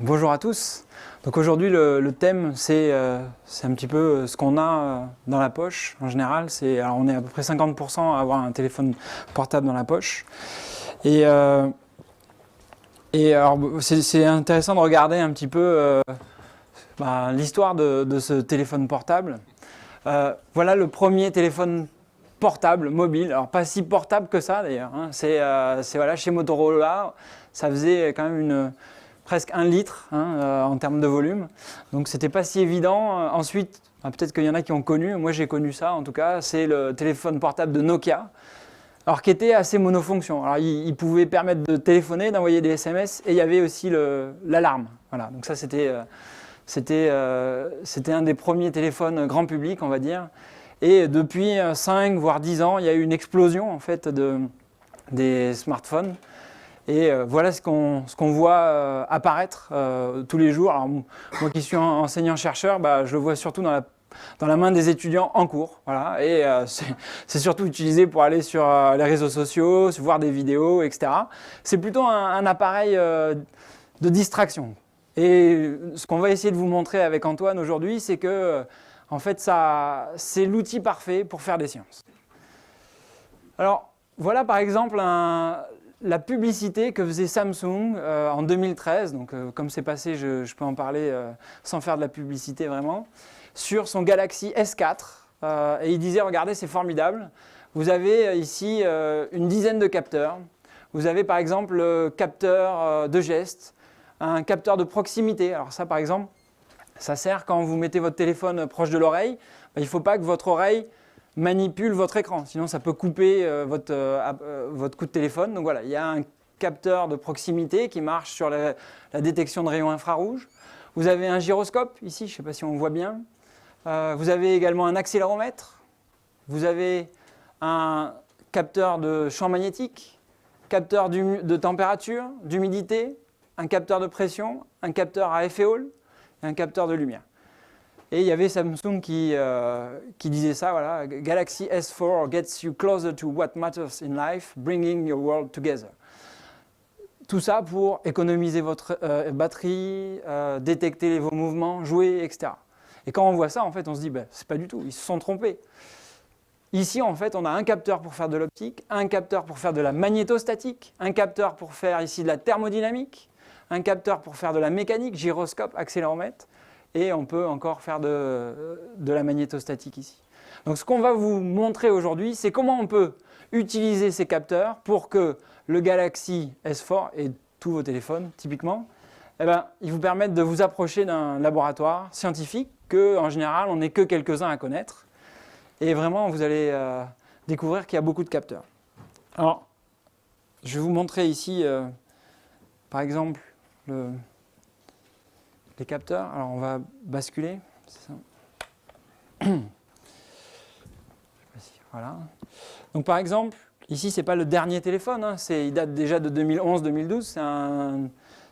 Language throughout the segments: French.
Bonjour à tous. Donc aujourd'hui le thème c'est un petit peu ce qu'on a dans la poche en général. Alors on est à peu près 50% à avoir un téléphone portable dans la poche. Et alors c'est intéressant de regarder un petit peu l'histoire de ce téléphone portable. Voilà le premier téléphone portable, mobile. Alors pas si portable que ça d'ailleurs. Hein. C'est voilà, chez Motorola, ça faisait quand même presque 1 litre en termes de volume. Donc c'était pas si évident. Ensuite, peut-être qu'il y en a qui ont connu, moi j'ai connu ça en tout cas, c'est le téléphone portable de Nokia, alors qui était assez monofonction. Alors il pouvait permettre de téléphoner, d'envoyer des SMS et il y avait aussi l'alarme. Voilà, donc ça c'était un des premiers téléphones grand public, on va dire. Et depuis 5 voire 10 ans, il y a eu une explosion en fait des smartphones. Et voilà ce qu'on voit apparaître tous les jours. Alors, moi qui suis enseignant-chercheur, je le vois surtout dans la main des étudiants en cours. Voilà. Et c'est surtout utilisé pour aller sur les réseaux sociaux, voir des vidéos, etc. C'est plutôt un appareil de distraction. Et ce qu'on va essayer de vous montrer avec Antoine aujourd'hui, c'est que en fait, c'est l'outil parfait pour faire des sciences. Alors, voilà par exemple la publicité que faisait Samsung en 2013, donc comme c'est passé, je peux en parler sans faire de la publicité vraiment, sur son Galaxy S4. Et il disait, regardez, c'est formidable, vous avez ici une dizaine de capteurs. Vous avez par exemple le capteur de geste, un capteur de proximité. Alors ça par exemple, ça sert quand vous mettez votre téléphone proche de l'oreille, il ne faut pas que votre oreille manipule votre écran, sinon ça peut couper votre coup de téléphone. Donc voilà, il y a un capteur de proximité qui marche sur la détection de rayons infrarouges. Vous avez un gyroscope ici, je ne sais pas si on voit bien. Vous avez également un accéléromètre. Vous avez un capteur de champ magnétique, capteur de température, d'humidité, un capteur de pression, un capteur à effet Hall et un capteur de lumière. Et il y avait Samsung qui disait ça, voilà, Galaxy S4 gets you closer to what matters in life, bringing your world together. Tout ça pour économiser votre batterie, détecter vos mouvements, jouer, etc. Et quand on voit ça, en fait, on se dit, c'est pas du tout, ils se sont trompés. Ici, en fait, on a un capteur pour faire de l'optique, un capteur pour faire de la magnétostatique, un capteur pour faire ici de la thermodynamique, un capteur pour faire de la mécanique, gyroscope, accéléromètre. Et on peut encore faire de la magnétostatique ici. Donc ce qu'on va vous montrer aujourd'hui, c'est comment on peut utiliser ces capteurs pour que le Galaxy S4 et tous vos téléphones typiquement, ils vous permettent de vous approcher d'un laboratoire scientifique que en général on n'est que quelques-uns à connaître. Et vraiment vous allez découvrir qu'il y a beaucoup de capteurs. Alors je vais vous montrer ici par exemple les capteurs. Alors on va basculer, c'est ça. Voilà. Donc par exemple, ici c'est pas le dernier téléphone, il date déjà de 2011-2012,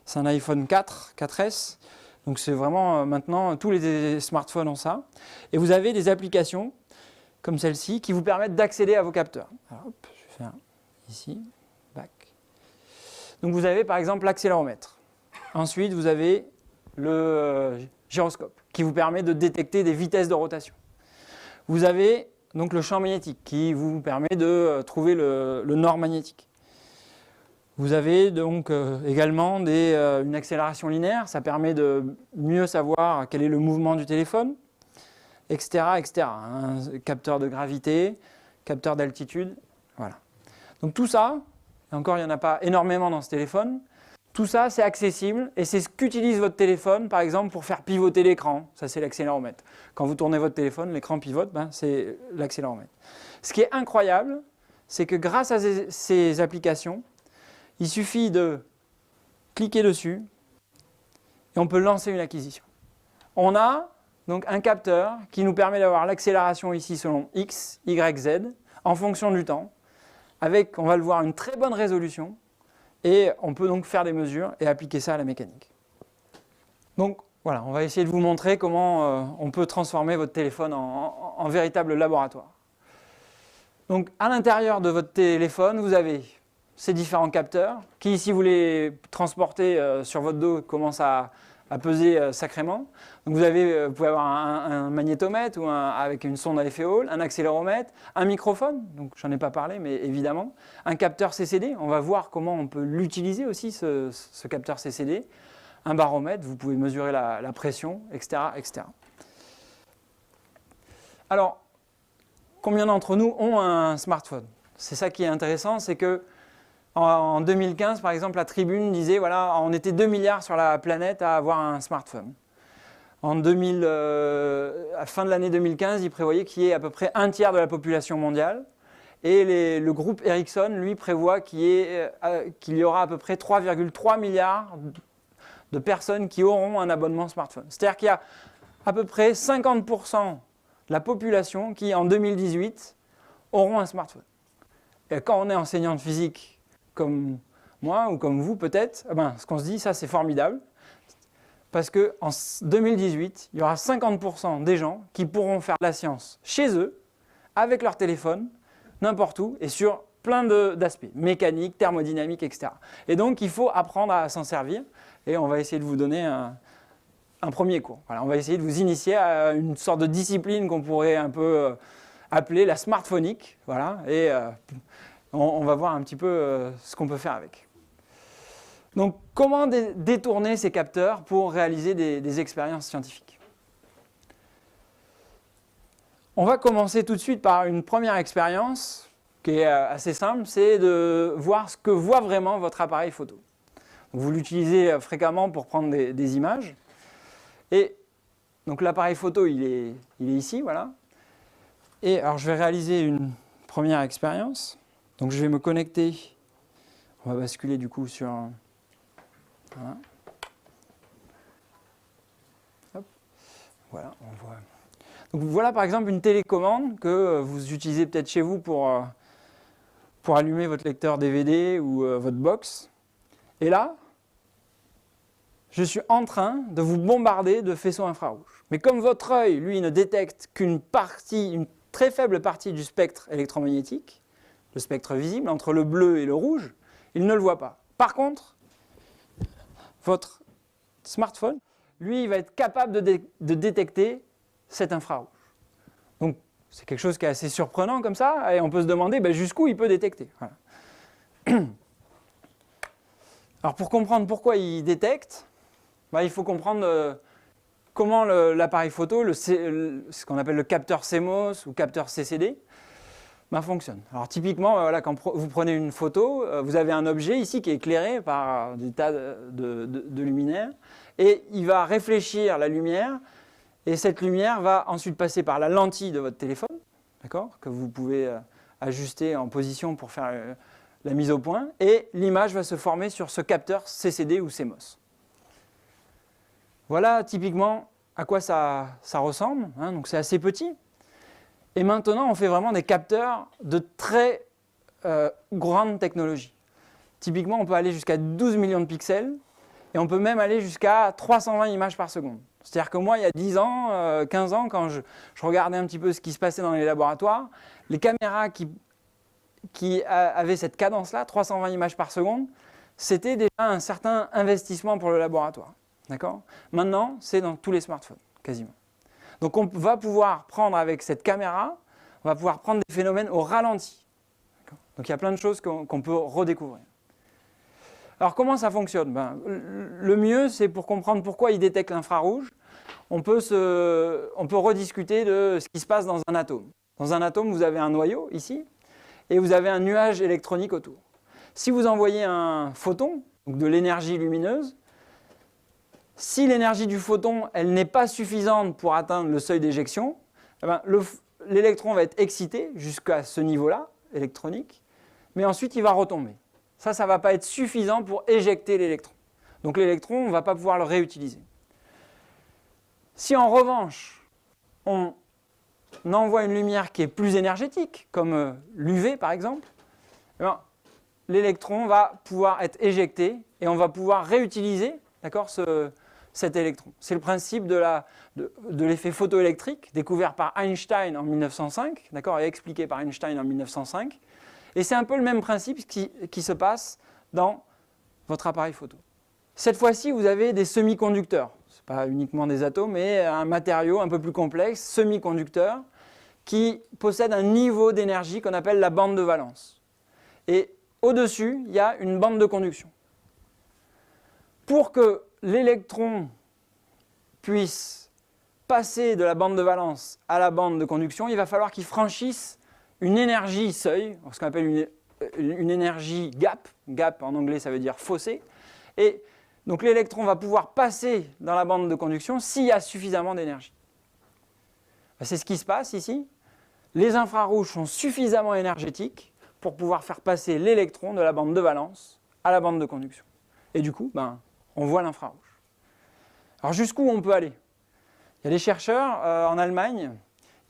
c'est un iPhone 4S. Donc c'est vraiment maintenant tous les smartphones ont ça. Et vous avez des applications comme celle-ci qui vous permettent d'accéder à vos capteurs. Alors, hop, je vais faire ici, back. Donc vous avez par exemple l'accéléromètre. Ensuite vous avez le gyroscope qui vous permet de détecter des vitesses de rotation. Vous avez donc le champ magnétique qui vous permet de trouver le nord magnétique. Vous avez donc également une accélération linéaire, ça permet de mieux savoir quel est le mouvement du téléphone, etc. etc. Un capteur de gravité, capteur d'altitude, voilà. Donc tout ça, et encore il n'y en a pas énormément dans ce téléphone, tout ça, c'est accessible et c'est ce qu'utilise votre téléphone, par exemple, pour faire pivoter l'écran. Ça, c'est l'accéléromètre. Quand vous tournez votre téléphone, l'écran pivote, c'est l'accéléromètre. Ce qui est incroyable, c'est que grâce à ces applications, il suffit de cliquer dessus et on peut lancer une acquisition. On a donc un capteur qui nous permet d'avoir l'accélération ici selon X, Y, Z, en fonction du temps, avec, on va le voir, une très bonne résolution. Et on peut donc faire des mesures et appliquer ça à la mécanique. Donc voilà, on va essayer de vous montrer comment on peut transformer votre téléphone en véritable laboratoire. Donc à l'intérieur de votre téléphone, vous avez ces différents capteurs qui, si vous les transportez sur votre dos, commencent à peser sacrément. Donc vous pouvez avoir un magnétomètre avec une sonde à effet Hall, un accéléromètre, un microphone, donc j'en ai pas parlé, mais évidemment, un capteur CCD, on va voir comment on peut l'utiliser aussi, ce capteur CCD, un baromètre, vous pouvez mesurer la pression, etc., etc. Alors, combien d'entre nous ont un smartphone? C'est ça qui est intéressant, c'est que en 2015, par exemple, la Tribune disait, voilà, on était 2 milliards sur la planète à avoir un smartphone. À la fin de l'année 2015, il prévoyait qu'il y ait à peu près un tiers de la population mondiale. Et le groupe Ericsson, lui, prévoit qu'il y aura à peu près 3,3 milliards de personnes qui auront un abonnement smartphone. C'est-à-dire qu'il y a à peu près 50% de la population qui, en 2018, auront un smartphone. Et quand on est enseignant de physique, comme moi ou comme vous peut-être, ce qu'on se dit, ça c'est formidable, parce qu'en 2018, il y aura 50% des gens qui pourront faire de la science chez eux, avec leur téléphone, n'importe où, et sur plein d'aspects, mécanique, thermodynamique, etc. Et donc il faut apprendre à s'en servir, et on va essayer de vous donner un premier cours. Voilà, on va essayer de vous initier à une sorte de discipline qu'on pourrait un peu appeler la smartphonique, voilà, et on va voir un petit peu ce qu'on peut faire avec. Donc, comment détourner ces capteurs pour réaliser des expériences scientifiques? On va commencer tout de suite par une première expérience qui est assez simple, c'est de voir ce que voit vraiment votre appareil photo. Donc, vous l'utilisez fréquemment pour prendre des images. Et donc l'appareil photo, il est ici, voilà. Et alors, je vais réaliser une première expérience. Donc je vais me connecter, on va basculer du coup sur... Voilà. Hop. Voilà, on voit. Donc voilà par exemple une télécommande que vous utilisez peut-être chez vous pour allumer votre lecteur DVD ou votre box. Et là, je suis en train de vous bombarder de faisceaux infrarouges. Mais comme votre œil, lui, ne détecte une très faible partie du spectre électromagnétique, le spectre visible, entre le bleu et le rouge, il ne le voit pas. Par contre, votre smartphone, lui, il va être capable de détecter cet infrarouge. Donc, c'est quelque chose qui est assez surprenant comme ça, et on peut se demander jusqu'où il peut détecter. Voilà. Alors, pour comprendre pourquoi il détecte, il faut comprendre comment l'appareil photo, ce qu'on appelle le capteur CMOS ou capteur CCD, fonctionne. Alors typiquement, voilà, quand vous prenez une photo, vous avez un objet ici qui est éclairé par des tas de luminaires et il va réfléchir la lumière et cette lumière va ensuite passer par la lentille de votre téléphone, d'accord, que vous pouvez ajuster en position pour faire la mise au point et l'image va se former sur ce capteur CCD ou CMOS. Voilà typiquement à quoi ça ressemble, hein, donc c'est assez petit. Et maintenant, on fait vraiment des capteurs de très grande technologie. Typiquement, on peut aller jusqu'à 12 millions de pixels et on peut même aller jusqu'à 320 images par seconde. C'est-à-dire que moi, il y a 10 ans, 15 ans, quand je regardais un petit peu ce qui se passait dans les laboratoires, les caméras qui avaient cette cadence-là, 320 images par seconde, c'était déjà un certain investissement pour le laboratoire. D'accord ? Maintenant, c'est dans tous les smartphones, quasiment. Donc on va pouvoir prendre avec cette caméra, on va pouvoir prendre des phénomènes au ralenti. Donc il y a plein de choses qu'on peut redécouvrir. Alors comment ça fonctionne? Le mieux, c'est pour comprendre pourquoi il détecte l'infrarouge, on peut rediscuter de ce qui se passe dans un atome. Dans un atome, vous avez un noyau ici, et vous avez un nuage électronique autour. Si vous envoyez un photon, donc de l'énergie lumineuse, si l'énergie du photon elle n'est pas suffisante pour atteindre le seuil d'éjection, l'électron va être excité jusqu'à ce niveau-là, électronique, mais ensuite il va retomber. Ça ne va pas être suffisant pour éjecter l'électron. Donc l'électron, on ne va pas pouvoir le réutiliser. Si en revanche, on envoie une lumière qui est plus énergétique, comme l'UV par exemple, l'électron va pouvoir être éjecté et on va pouvoir réutiliser, d'accord, cet électron. C'est le principe de l'effet photoélectrique découvert par Einstein en 1905, d'accord, et expliqué par Einstein en 1905. Et c'est un peu le même principe qui se passe dans votre appareil photo. Cette fois-ci, vous avez des semi-conducteurs. Ce n'est pas uniquement des atomes, mais un matériau un peu plus complexe, semi-conducteur, qui possède un niveau d'énergie qu'on appelle la bande de valence. Et au-dessus, il y a une bande de conduction. Pour que l'électron puisse passer de la bande de valence à la bande de conduction, il va falloir qu'il franchisse une énergie seuil, ce qu'on appelle une énergie gap. Gap en anglais, ça veut dire fossé. Et donc l'électron va pouvoir passer dans la bande de conduction s'il y a suffisamment d'énergie. C'est ce qui se passe ici. Les infrarouges sont suffisamment énergétiques pour pouvoir faire passer l'électron de la bande de valence à la bande de conduction. Et du coup, on voit l'infrarouge. Alors jusqu'où on peut aller? Il y a des chercheurs en Allemagne,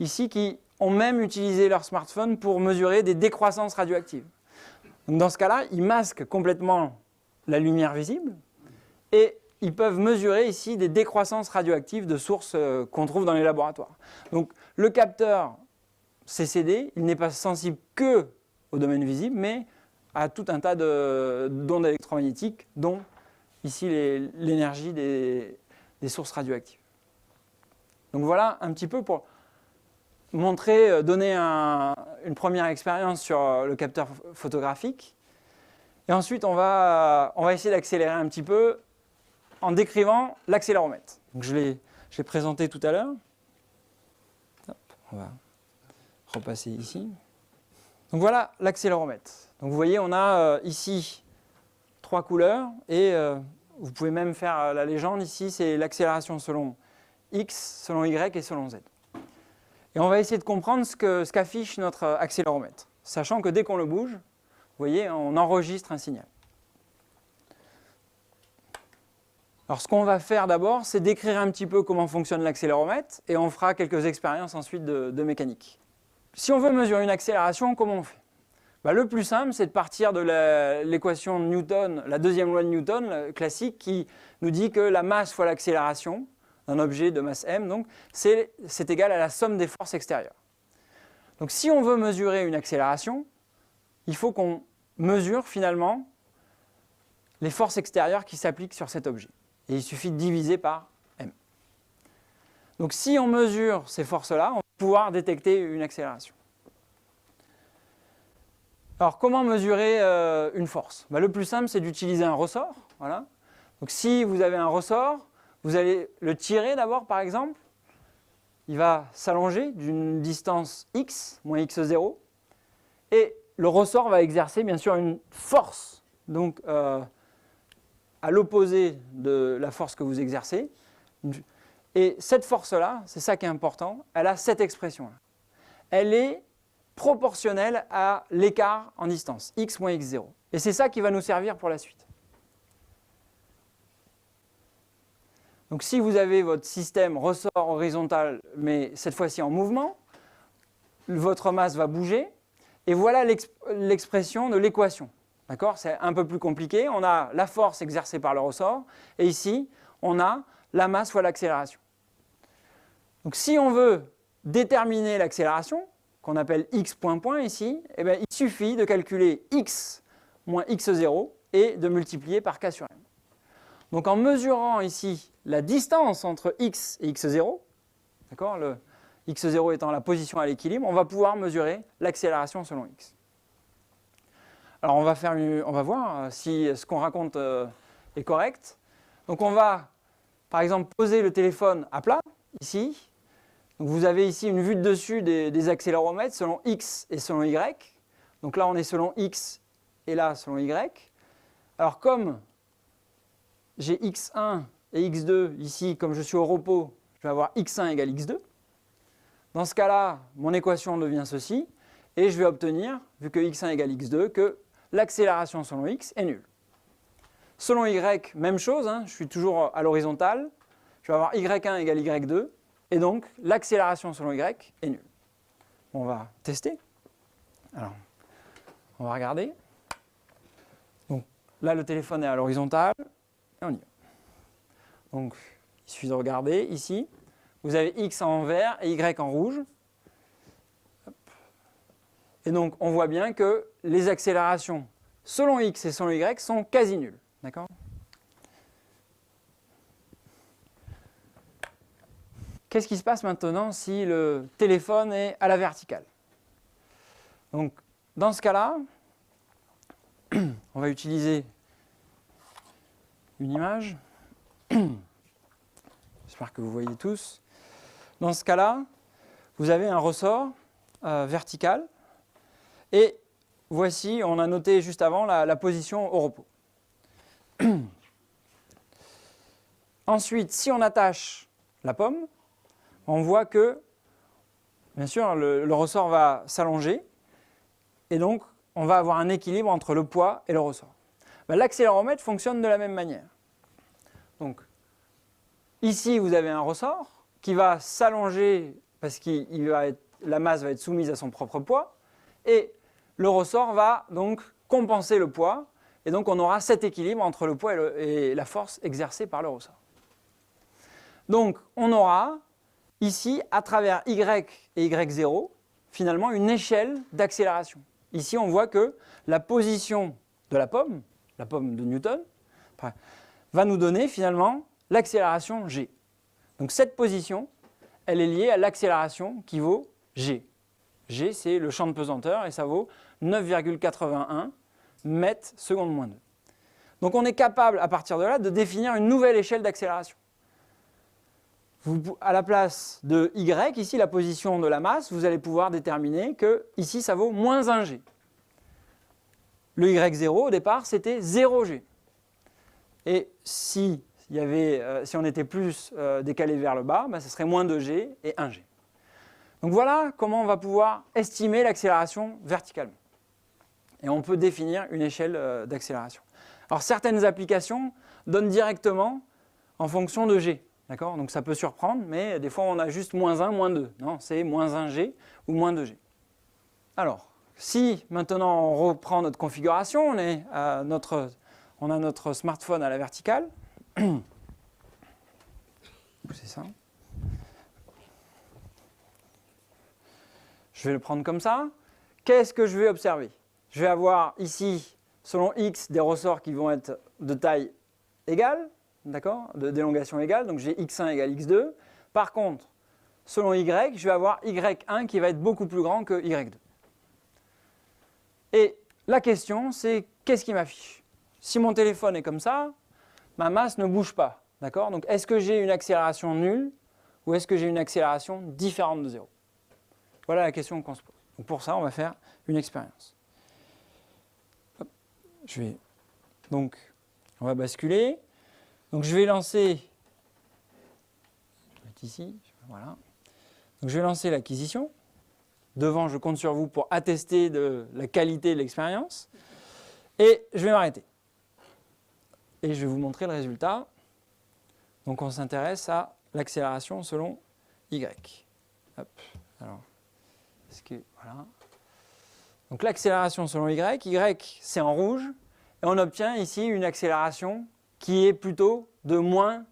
ici, qui ont même utilisé leur smartphone pour mesurer des décroissances radioactives. Donc dans ce cas-là, ils masquent complètement la lumière visible et ils peuvent mesurer ici des décroissances radioactives de sources qu'on trouve dans les laboratoires. Donc le capteur CCD, il n'est pas sensible que au domaine visible, mais à tout un tas d'ondes électromagnétiques, dont ici l'énergie des sources radioactives. Donc voilà un petit peu pour montrer, donner une première expérience sur le capteur photographique. Et ensuite, on va essayer d'accélérer un petit peu en décrivant l'accéléromètre. Donc je l'ai présenté tout à l'heure. On va repasser ici. Donc voilà l'accéléromètre. Donc vous voyez, on a ici 3 couleurs et vous pouvez même faire la légende ici, c'est l'accélération selon X, selon Y et selon Z. Et on va essayer de comprendre ce qu'affiche notre accéléromètre, sachant que dès qu'on le bouge, vous voyez, on enregistre un signal. Alors ce qu'on va faire d'abord, c'est décrire un petit peu comment fonctionne l'accéléromètre et on fera quelques expériences ensuite de mécanique. Si on veut mesurer une accélération, comment on fait? Le plus simple, c'est de partir de l'équation de Newton, la deuxième loi de Newton classique, qui nous dit que la masse fois l'accélération d'un objet de masse m, donc c'est égal à la somme des forces extérieures. Donc si on veut mesurer une accélération, il faut qu'on mesure finalement les forces extérieures qui s'appliquent sur cet objet. Et il suffit de diviser par m. Donc si on mesure ces forces-là, on va pouvoir détecter une accélération. Alors comment mesurer une force? Le plus simple, c'est d'utiliser un ressort. Voilà. Donc si vous avez un ressort, vous allez le tirer d'abord par exemple. Il va s'allonger d'une distance x, moins x0. Et le ressort va exercer bien sûr une force, donc à l'opposé de la force que vous exercez. Et cette force-là, c'est ça qui est important, elle a cette expression-là. Elle est proportionnelle à l'écart en distance, x moins x0. Et c'est ça qui va nous servir pour la suite. Donc si vous avez votre système ressort horizontal, mais cette fois-ci en mouvement, votre masse va bouger, et voilà l'expression de l'équation. D'accord? C'est un peu plus compliqué. On a la force exercée par le ressort, et ici, on a la masse fois l'accélération. Donc si on veut déterminer l'accélération, qu'on appelle x point point ici, eh bien, il suffit de calculer x moins x0 et de multiplier par k sur m. Donc en mesurant ici la distance entre x et x0, d'accord, le x0 étant la position à l'équilibre, on va pouvoir mesurer l'accélération selon x. Alors on va voir si ce qu'on raconte est correct. Donc on va par exemple poser le téléphone à plat, ici. Donc vous avez ici une vue de dessus des accéléromètres selon x et selon y. Donc là on est selon x et là selon y. Alors comme j'ai x1 et x2 ici, comme je suis au repos, je vais avoir x1 égale x2. Dans ce cas-là, mon équation devient ceci, et je vais obtenir, vu que x1 égale x2, que l'accélération selon x est nulle. Selon y, même chose, je suis toujours à l'horizontale, je vais avoir y1 égale y2, et donc l'accélération selon y est nulle. On va tester. Alors, on va regarder. Donc là, le téléphone est à l'horizontale, et on y va. Donc, il suffit de regarder ici. Vous avez x en vert et y en rouge. Hop. Et donc, on voit bien que les accélérations selon x et selon y sont quasi nulles. D'accord ? Qu'est-ce qui se passe maintenant si le téléphone est à la verticale? Donc, dans ce cas-là, on va utiliser une image. J'espère que vous voyez tous. Dans ce cas-là, vous avez un ressort vertical. Et voici, on a noté juste avant la position au repos. Ensuite, si on attache la pomme, on voit que, bien sûr, le ressort va s'allonger. Et donc, on va avoir un équilibre entre le poids et le ressort. L'accéléromètre fonctionne de la même manière. Donc, ici, vous avez un ressort qui va s'allonger parce que la masse va être soumise à son propre poids. Et le ressort va donc compenser le poids. Et donc, on aura cet équilibre entre le poids et la force exercée par le ressort. Donc, on aura ici, à travers y et y0, finalement, une échelle d'accélération. Ici, on voit que la position de la pomme de Newton, va nous donner finalement l'accélération g. Donc cette position, elle est liée à l'accélération qui vaut g. G, c'est le champ de pesanteur et ça vaut 9,81 mètres seconde moins 2. Donc on est capable, à partir de là, de définir une nouvelle échelle d'accélération. À la place de y, ici la position de la masse, vous allez pouvoir déterminer que ici ça vaut moins 1g. Le y0 au départ c'était 0g. Et si on était plus décalé vers le bas, ça serait moins 2g et 1g. Donc voilà comment on va pouvoir estimer l'accélération verticalement. Et on peut définir une échelle d'accélération. Alors certaines applications donnent directement en fonction de g. D'accord ? Donc ça peut surprendre, mais des fois on a juste moins 1, moins 2. Non, c'est moins 1g ou moins 2g. Alors, si maintenant on reprend notre configuration, on a notre smartphone à la verticale. C'est ça. Je vais le prendre comme ça. Qu'est-ce que je vais observer? Je vais avoir ici, selon x, des ressorts qui vont être de taille égale. D'accord, d'élongation égale, donc j'ai x1 égale x2. Par contre, selon y, je vais avoir y1 qui va être beaucoup plus grand que y2. Et la question, c'est qu'est-ce qui m'affiche? Si mon téléphone est comme ça, ma masse ne bouge pas. D'accord, donc est-ce que j'ai une accélération nulle ou est-ce que j'ai une accélération différente de 0? Voilà la question qu'on se pose. Donc pour ça, on va faire une expérience. Hop, donc, on va basculer. Donc je vais lancer, je vais mettre ici, voilà. Donc je vais lancer l'acquisition. Devant, je compte sur vous pour attester de la qualité de l'expérience. Et je vais m'arrêter. Et je vais vous montrer le résultat. Donc on s'intéresse à l'accélération selon y. Hop, alors, voilà. Donc l'accélération selon y c'est en rouge. Et on obtient ici une accélération qui est plutôt de moins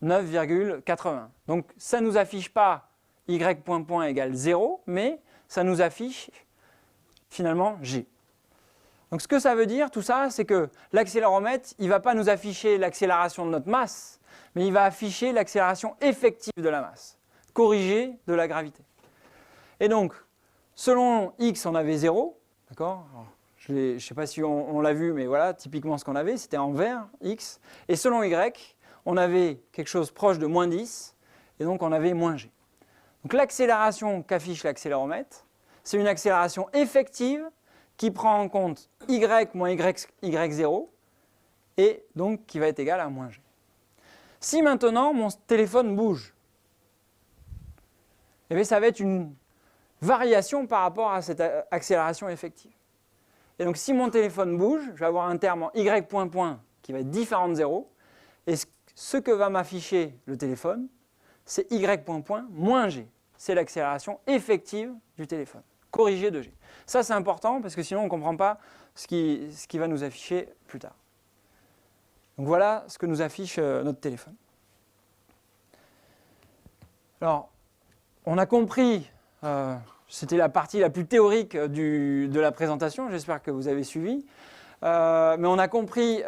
9,80. Donc ça ne nous affiche pas y point égale 0, mais ça nous affiche finalement g. Donc ce que ça veut dire, tout ça, c'est que l'accéléromètre, il ne va pas nous afficher l'accélération de notre masse, mais il va afficher l'accélération effective de la masse, corrigée de la gravité. Et donc, selon x, on avait 0, d'accord ? Je ne sais pas si on l'a vu, mais voilà, typiquement ce qu'on avait, c'était en vert, x. Et selon y, on avait quelque chose proche de moins 10, et donc on avait moins g. Donc l'accélération qu'affiche l'accéléromètre, c'est une accélération effective qui prend en compte y moins y0, et donc qui va être égale à moins g. Si maintenant mon téléphone bouge, eh bien, ça va être une variation par rapport à cette accélération effective. Et donc, si mon téléphone bouge, je vais avoir un terme en y point qui va être différent de 0. Et ce que va m'afficher le téléphone, c'est y point moins g. C'est l'accélération effective du téléphone, corrigée de g. Ça, c'est important parce que sinon, on ne comprend pas ce qui va nous afficher plus tard. Donc, voilà ce que nous affiche notre téléphone. Alors, on a compris, c'était la partie la plus théorique de la présentation, j'espère que vous avez suivi. Mais on a compris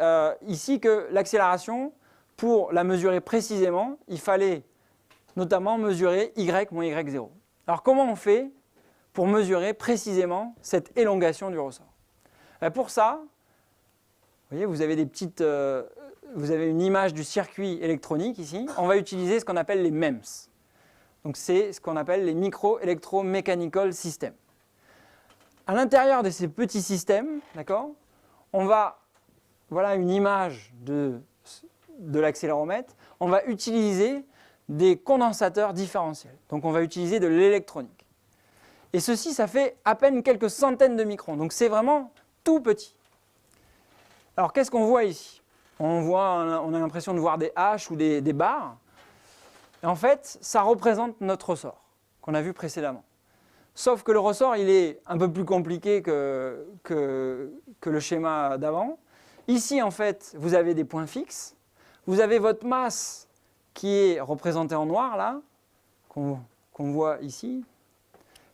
ici que l'accélération, pour la mesurer précisément, il fallait notamment mesurer y moins y0. Alors comment on fait pour mesurer précisément cette élongation du ressort? Pour ça, vous voyez, vous avez une image du circuit électronique ici. On va utiliser ce qu'on appelle les MEMS. Donc c'est ce qu'on appelle les micro-electro-mechanical systems. À l'intérieur de ces petits systèmes, d'accord, on va, voilà une image de l'accéléromètre, on va utiliser des condensateurs différentiels. Donc on va utiliser de l'électronique. Et ceci, ça fait à peine quelques centaines de microns. Donc c'est vraiment tout petit. Alors qu'est-ce qu'on voit ici? On a l'impression de voir des haches ou des barres. Et en fait, ça représente notre ressort qu'on a vu précédemment. Sauf que le ressort, il est un peu plus compliqué que le schéma d'avant. Ici, en fait, vous avez des points fixes. Vous avez votre masse qui est représentée en noir, là, qu'on voit ici.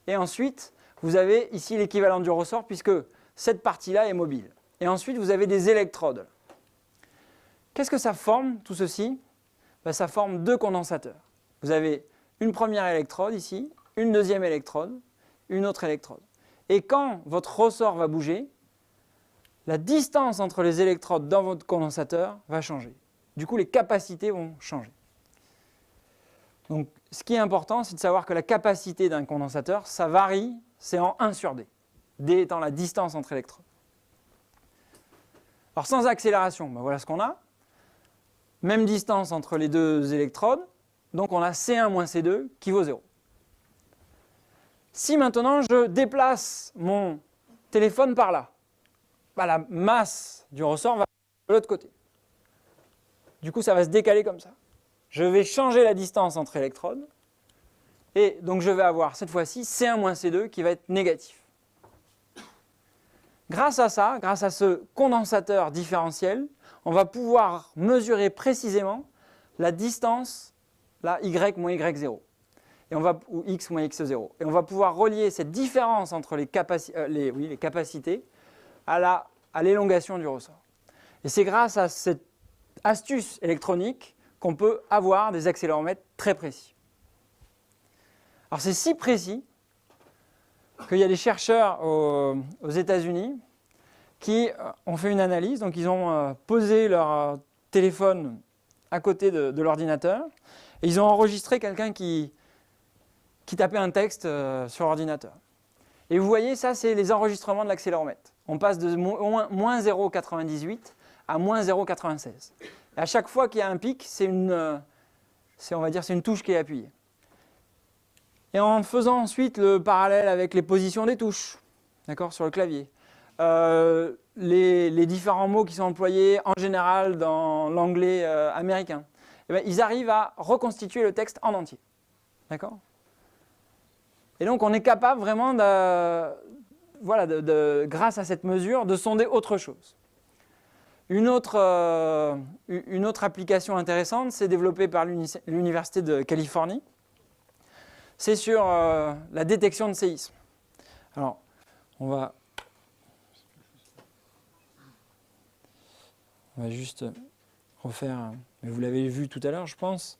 Et ensuite, vous avez ici l'équivalent du ressort, puisque cette partie-là est mobile. Et ensuite, vous avez des électrodes. Qu'est-ce que ça forme, tout ceci? Ça forme deux condensateurs. Vous avez une première électrode ici, une deuxième électrode, une autre électrode. Et quand votre ressort va bouger, la distance entre les électrodes dans votre condensateur va changer. Du coup, les capacités vont changer. Donc, ce qui est important, c'est de savoir que la capacité d'un condensateur, ça varie, c'est en 1 sur D. D étant la distance entre électrodes. Alors, sans accélération, voilà ce qu'on a. Même distance entre les deux électrodes. Donc, on a C1 moins C2 qui vaut 0. Si maintenant, je déplace mon téléphone par là, la masse du ressort va de l'autre côté. Du coup, ça va se décaler comme ça. Je vais changer la distance entre électrodes. Et donc, je vais avoir cette fois-ci C1 moins C2 qui va être négatif. Grâce à ça, grâce à ce condensateur différentiel, on va pouvoir mesurer précisément la distance, là, Y moins Y0. Ou X moins X0. Et on va pouvoir relier cette différence entre les capacités à l'élongation du ressort. Et c'est grâce à cette astuce électronique qu'on peut avoir des accéléromètres très précis. Alors c'est si précis qu'il y a des chercheurs aux États-Unis qui ont fait une analyse. Donc ils ont posé leur téléphone à côté de l'ordinateur et ils ont enregistré quelqu'un qui tapait un texte sur l'ordinateur. Et vous voyez, ça c'est les enregistrements de l'accéléromètre. On passe de moins 0,98 à moins 0,96. Et à chaque fois qu'il y a un pic, c'est une touche qui est appuyée. Et en faisant ensuite le parallèle avec les positions des touches, d'accord, sur le clavier, les différents mots qui sont employés en général dans l'anglais américain, ils arrivent à reconstituer le texte en entier. D'accord ? Et donc on est capable vraiment, grâce à cette mesure, de sonder autre chose. Une autre application intéressante, c'est développée par l'Université de Californie. C'est sur la détection de séismes. Alors, on va juste refaire, mais vous l'avez vu tout à l'heure, je pense.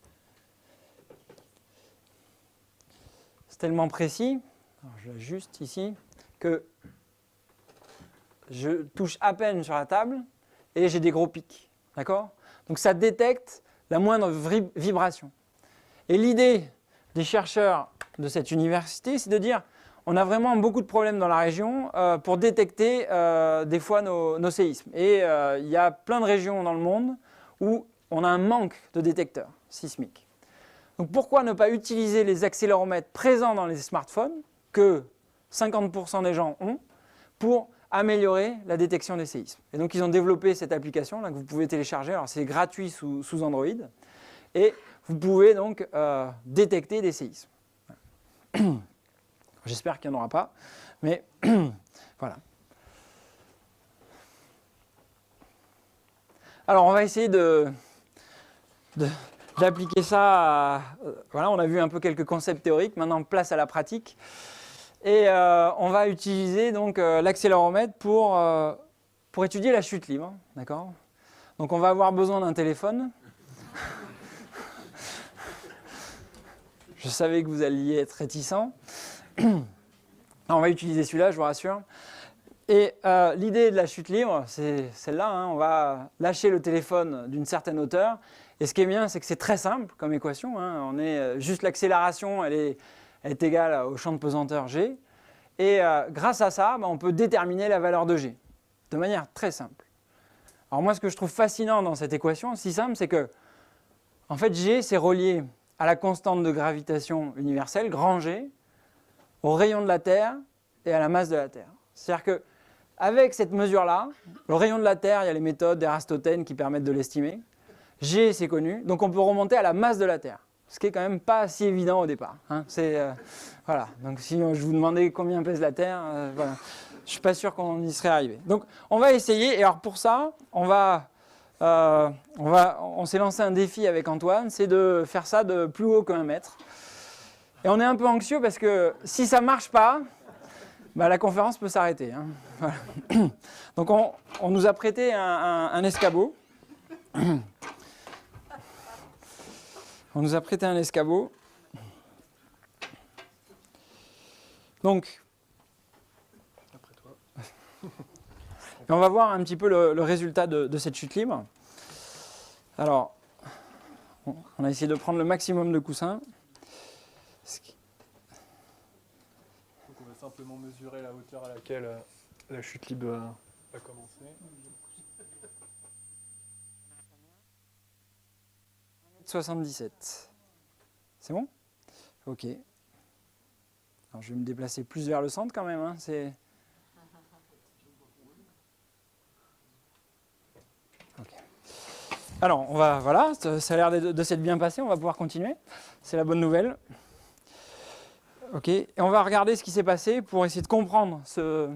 C'est tellement précis, alors je l'ajuste ici, que je touche à peine sur la table et j'ai des gros pics. D'accord ? Donc ça détecte la moindre vibration. Et l'idée des chercheurs de cette université, c'est de dire on a vraiment beaucoup de problèmes dans la région pour détecter des fois nos séismes. Et il y a plein de régions dans le monde où on a un manque de détecteurs sismiques. Donc pourquoi ne pas utiliser les accéléromètres présents dans les smartphones, que 50% des gens ont, pour améliorer la détection des séismes. Et donc ils ont développé cette application là, que vous pouvez télécharger, alors c'est gratuit sous Android, et vous pouvez donc détecter des séismes. J'espère qu'il n'y en aura pas, mais voilà. Alors on va essayer d'appliquer ça. Voilà, on a vu un peu quelques concepts théoriques, maintenant place à la pratique. Et on va utiliser donc l'accéléromètre pour étudier la chute libre. D'accord ? Donc on va avoir besoin d'un téléphone. Je savais que vous alliez être réticents. On va utiliser celui-là, je vous rassure. Et l'idée de la chute libre, c'est celle-là. Hein. On va lâcher le téléphone d'une certaine hauteur. Et ce qui est bien, c'est que c'est très simple comme équation. Hein. Juste l'accélération, elle est égale au champ de pesanteur G. Et grâce à ça, on peut déterminer la valeur de G de manière très simple. Alors moi, ce que je trouve fascinant dans cette équation, si simple, c'est que en fait, G, c'est relié à la constante de gravitation universelle, grand G, au rayon de la Terre et à la masse de la Terre. C'est-à-dire qu'avec cette mesure-là, le rayon de la Terre, il y a les méthodes d'Ératosthène qui permettent de l'estimer. G, c'est connu, donc on peut remonter à la masse de la Terre, ce qui est quand même pas si évident au départ. Hein. Voilà. Donc si je vous demandais combien pèse la Terre, voilà. Je ne suis pas sûr qu'on y serait arrivé. Donc on va essayer, et alors pour ça, on s'est lancé un défi avec Antoine, c'est de faire ça de plus haut qu'1 mètre. Et on est un peu anxieux parce que si ça ne marche pas, la conférence peut s'arrêter. Hein. Voilà. Donc on nous a prêté un escabeau. On nous a prêté un escabeau. Donc, après toi. Et on va voir un petit peu le résultat de cette chute libre. Alors, on a essayé de prendre le maximum de coussins. Donc on va simplement mesurer la hauteur à laquelle la chute libre va commencer. 77. C'est bon ? Ok. Alors je vais me déplacer plus vers le centre quand même. Hein. Okay. Alors voilà, ça a l'air de s'être bien passé. On va pouvoir continuer. C'est la bonne nouvelle. Ok. Et on va regarder ce qui s'est passé pour essayer de comprendre ce.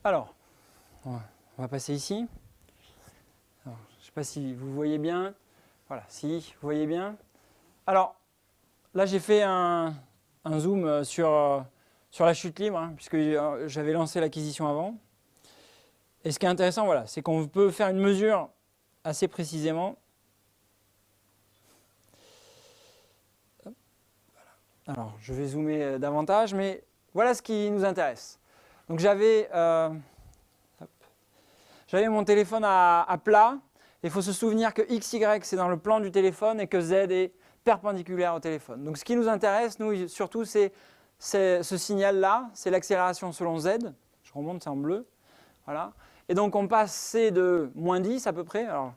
Alors, on va passer ici. Alors, je ne sais pas si vous voyez bien. Voilà, si vous voyez bien. Alors, là, j'ai fait un zoom sur la chute libre, hein, puisque j'avais lancé l'acquisition avant. Et ce qui est intéressant, voilà, c'est qu'on peut faire une mesure assez précisément. Voilà. Alors, je vais zoomer davantage, mais voilà ce qui nous intéresse. Donc, j'avais mon téléphone à plat. Il faut se souvenir que x, y, c'est dans le plan du téléphone et que z est perpendiculaire au téléphone. Donc ce qui nous intéresse, nous, surtout, c'est ce signal-là, c'est l'accélération selon z. Je remonte, c'est en bleu. Voilà. Et donc on passait de moins 10 à peu près. Alors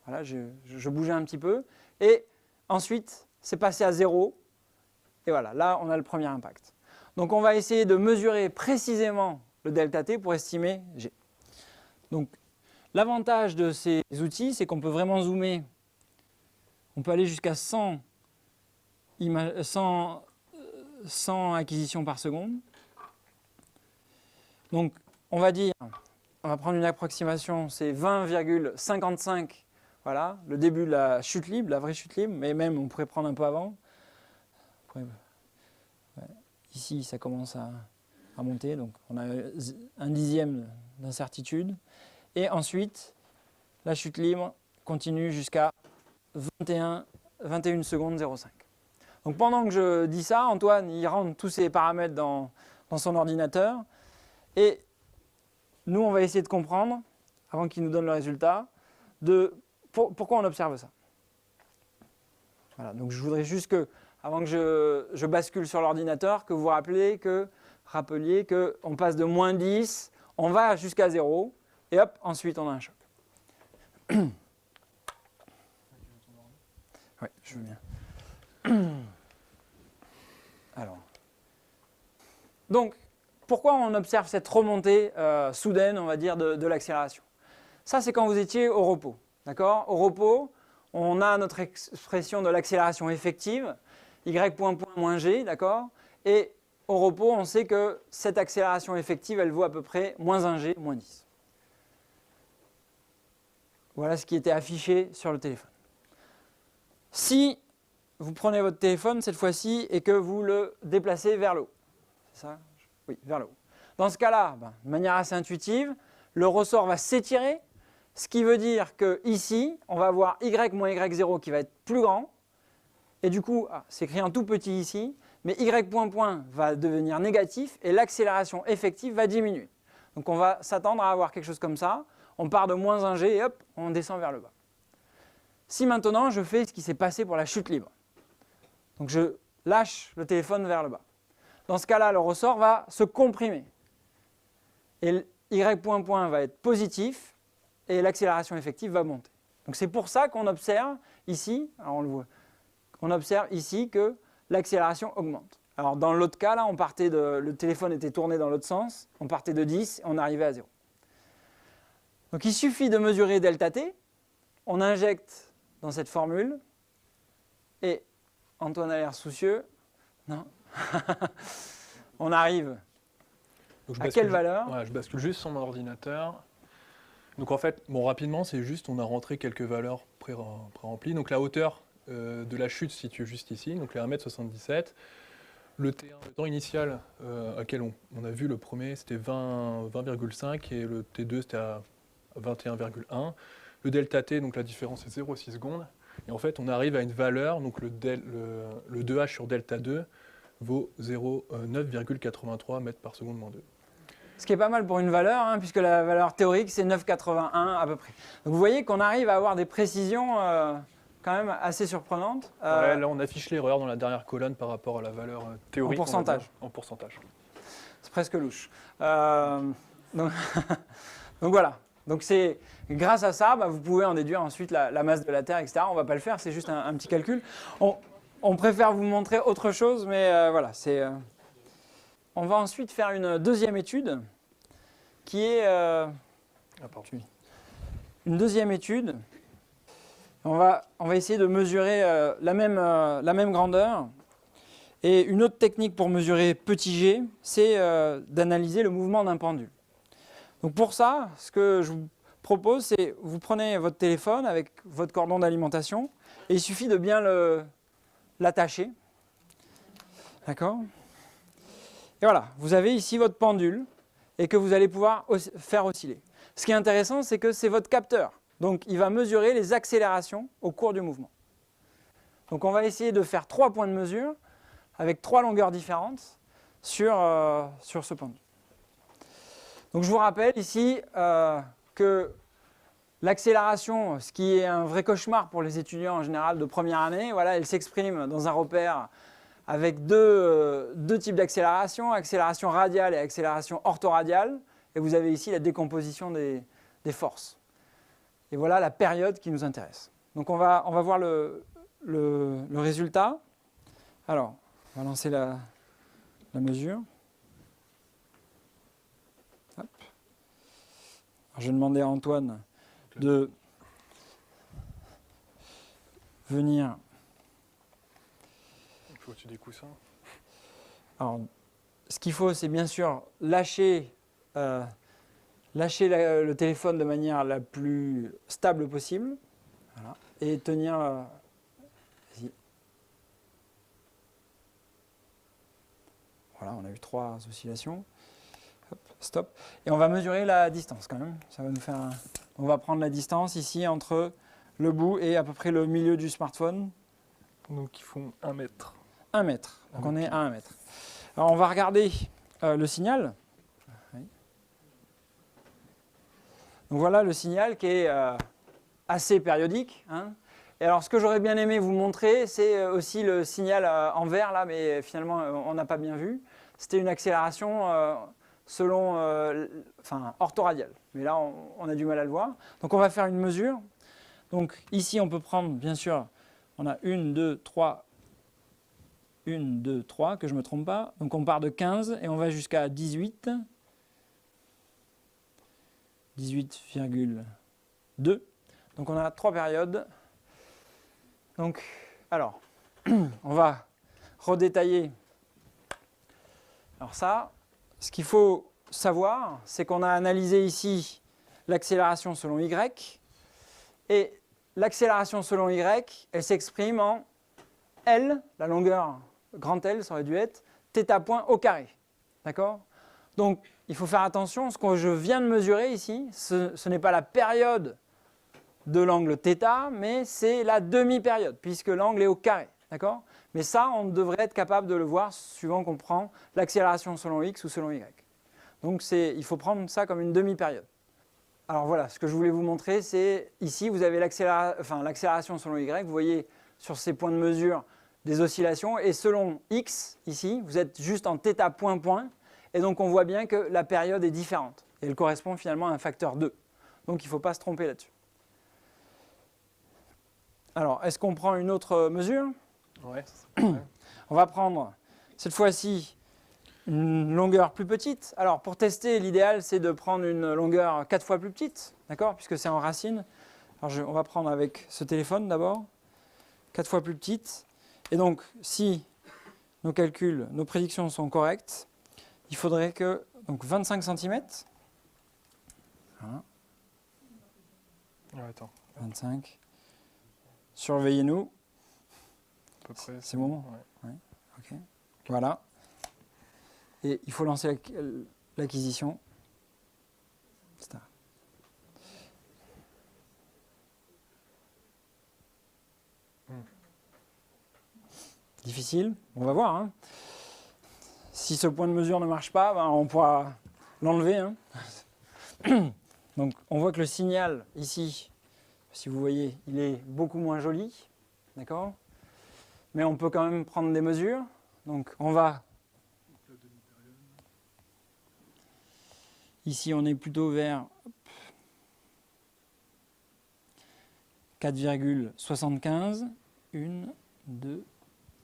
voilà, je bougeais un petit peu. Et ensuite, c'est passé à 0. Et voilà, là, on a le premier impact. Donc on va essayer de mesurer précisément le delta t pour estimer g. Donc, l'avantage de ces outils, c'est qu'on peut vraiment zoomer. On peut aller jusqu'à 100 acquisitions par seconde. Donc, on va prendre une approximation, c'est 20,55, voilà, le début de la chute libre, la vraie chute libre, mais même on pourrait prendre un peu avant. Ici, ça commence à monter, donc on a un dixième d'incertitude. Et ensuite, la chute libre continue jusqu'à 21 secondes 0,5. Donc pendant que je dis ça, Antoine, il rentre tous ces paramètres dans son ordinateur. Et nous, on va essayer de comprendre, avant qu'il nous donne le résultat, pourquoi on observe ça. Voilà, donc je voudrais juste que, avant que je bascule sur l'ordinateur, que vous rappeliez qu'on passe de moins 10, on va jusqu'à 0. Et hop, ensuite on a un choc. Oui, je veux bien. Alors. Donc, pourquoi on observe cette remontée soudaine, on va dire, de l'accélération? Ça, c'est quand vous étiez au repos. D'accord? Au repos, on a notre expression de l'accélération effective, y point moins g, d'accord? Et au repos, on sait que cette accélération effective, elle vaut à peu près moins 1g, moins 10. Voilà ce qui était affiché sur le téléphone. Si vous prenez votre téléphone cette fois-ci et que vous le déplacez vers le haut. C'est ça? Oui, vers le haut. Dans ce cas-là, de manière assez intuitive, le ressort va s'étirer, ce qui veut dire qu'ici, on va avoir y moins y0 qui va être plus grand. Et du coup, c'est écrit en tout petit ici, mais y point point va devenir négatif et l'accélération effective va diminuer. Donc on va s'attendre à avoir quelque chose comme ça. On part de moins 1g et hop, on descend vers le bas. Si maintenant je fais ce qui s'est passé pour la chute libre, donc je lâche le téléphone vers le bas. Dans ce cas-là, le ressort va se comprimer. Et y point point va être positif et l'accélération effective va monter. Donc c'est pour ça qu'on observe ici, alors on le voit, on observe ici que l'accélération augmente. Alors dans l'autre cas, là, le téléphone était tourné dans l'autre sens, on partait de 10 et on arrivait à 0. Donc il suffit de mesurer delta t, on injecte dans cette formule, et Antoine a l'air soucieux, non, on arrive à quelle valeur? Ouais, je bascule juste sur mon ordinateur. Donc en fait, rapidement, c'est juste, on a rentré quelques valeurs pré-remplies. Donc la hauteur de la chute se situe juste ici, donc les 1,77 m. Le T1, le temps initial auquel on a vu le premier, c'était 20,5 et le T2, c'était à 21,1. Le delta T, donc la différence est 0,6 secondes. Et en fait, on arrive à une valeur, donc le 2H sur delta 2 vaut 9,83 mètres par seconde moins 2. Ce qui est pas mal pour une valeur, puisque la valeur théorique, c'est 9,81 à peu près. Donc vous voyez qu'on arrive à avoir des précisions quand même assez surprenantes. Ouais, là, on affiche l'erreur dans la dernière colonne par rapport à la valeur théorique. En pourcentage. En pourcentage. C'est presque louche. Donc voilà. Donc c'est grâce à ça, vous pouvez en déduire ensuite la masse de la Terre, etc. On ne va pas le faire, c'est juste un petit calcul. On préfère vous montrer autre chose, mais voilà. On va ensuite faire une deuxième étude qui est une deuxième étude. On va essayer de mesurer la même grandeur. Et une autre technique pour mesurer petit g, c'est d'analyser le mouvement d'un pendule. Donc pour ça, ce que je vous propose, c'est vous prenez votre téléphone avec votre cordon d'alimentation et il suffit de bien l'attacher. D'accord ? Et voilà, vous avez ici votre pendule et que vous allez pouvoir faire osciller. Ce qui est intéressant, c'est que c'est votre capteur. Donc il va mesurer les accélérations au cours du mouvement. Donc on va essayer de faire 3 points de mesure avec 3 longueurs différentes sur ce pendule. Donc je vous rappelle ici que l'accélération, ce qui est un vrai cauchemar pour les étudiants en général de première année, voilà, elle s'exprime dans un repère avec deux types d'accélération, accélération radiale et accélération orthoradiale. Et vous avez ici la décomposition des forces. Et voilà la période qui nous intéresse. Donc on va voir le résultat. Alors, on va lancer la mesure. Hop. Alors, je vais demander à Antoine de venir. Il faut au-dessus des coussins. Alors, ce qu'il faut, c'est bien sûr lâcher le téléphone de manière la plus stable possible. Voilà, et tenir. Vas-y. Voilà, on a eu 3 oscillations. Hop, stop. Et on va mesurer la distance quand même. Ça va nous faire On va prendre la distance ici entre le bout et à peu près le milieu du smartphone. Donc ils font 1 mètre. 1 mètre. Donc on est à 1 mètre. Alors on va regarder le signal. Oui. Donc voilà le signal qui est assez périodique. Et alors ce que j'aurais bien aimé vous montrer, c'est aussi le signal en vert là, mais finalement on n'a pas bien vu. C'était une accélération orthoradiale. Mais là on a du mal à le voir. Donc on va faire une mesure. Donc ici on peut prendre bien sûr, on a 1, 2, 3, 1, 2, 3, que je ne me trompe pas. Donc on part de 15 et on va jusqu'à 18. 18,2. Donc on a 3 périodes. Donc, alors, on va redétailler. Alors ça, ce qu'il faut savoir, c'est qu'on a analysé ici l'accélération selon Y. Et l'accélération selon Y, elle s'exprime en L, la longueur grand L, ça aurait dû être θ point au carré. D'accord? Donc, il faut faire attention, ce que je viens de mesurer ici, ce n'est pas la période de l'angle θ, mais c'est la demi-période, puisque l'angle est au carré. D'accord? Mais ça, on devrait être capable de le voir suivant qu'on prend l'accélération selon x ou selon y. Donc, il faut prendre ça comme une demi-période. Alors voilà, ce que je voulais vous montrer, c'est ici, vous avez l'accélération selon y. Vous voyez sur ces points de mesure des oscillations. Et selon x, ici, vous êtes juste en θ point point. Et donc, on voit bien que la période est différente. Et elle correspond finalement à un facteur 2. Donc, il ne faut pas se tromper là-dessus. Alors, est-ce qu'on prend une autre mesure? Ouais. On va prendre, cette fois-ci, une longueur plus petite. Alors, pour tester, l'idéal, c'est de prendre une longueur 4 fois plus petite, d'accord, puisque c'est en racine. Alors, on va prendre avec ce téléphone d'abord, 4 fois plus petite. Et donc, si nos calculs, nos prédictions sont correctes, il faudrait que, donc 25 cm, voilà. Ouais, attends. 25, surveillez-nous, À peu près. c'est bon? Ouais. Ouais. Ok. Voilà. Et il faut lancer l'acquisition. Etc. Difficile, on va voir. Hein. Si ce point de mesure ne marche pas, ben, on pourra l'enlever. Hein. Donc on voit que le signal ici, si vous voyez, il est beaucoup moins joli. D'accord? Mais on peut quand même prendre des mesures. Donc on va... Ici, on est plutôt vers 4,75. 1, 2,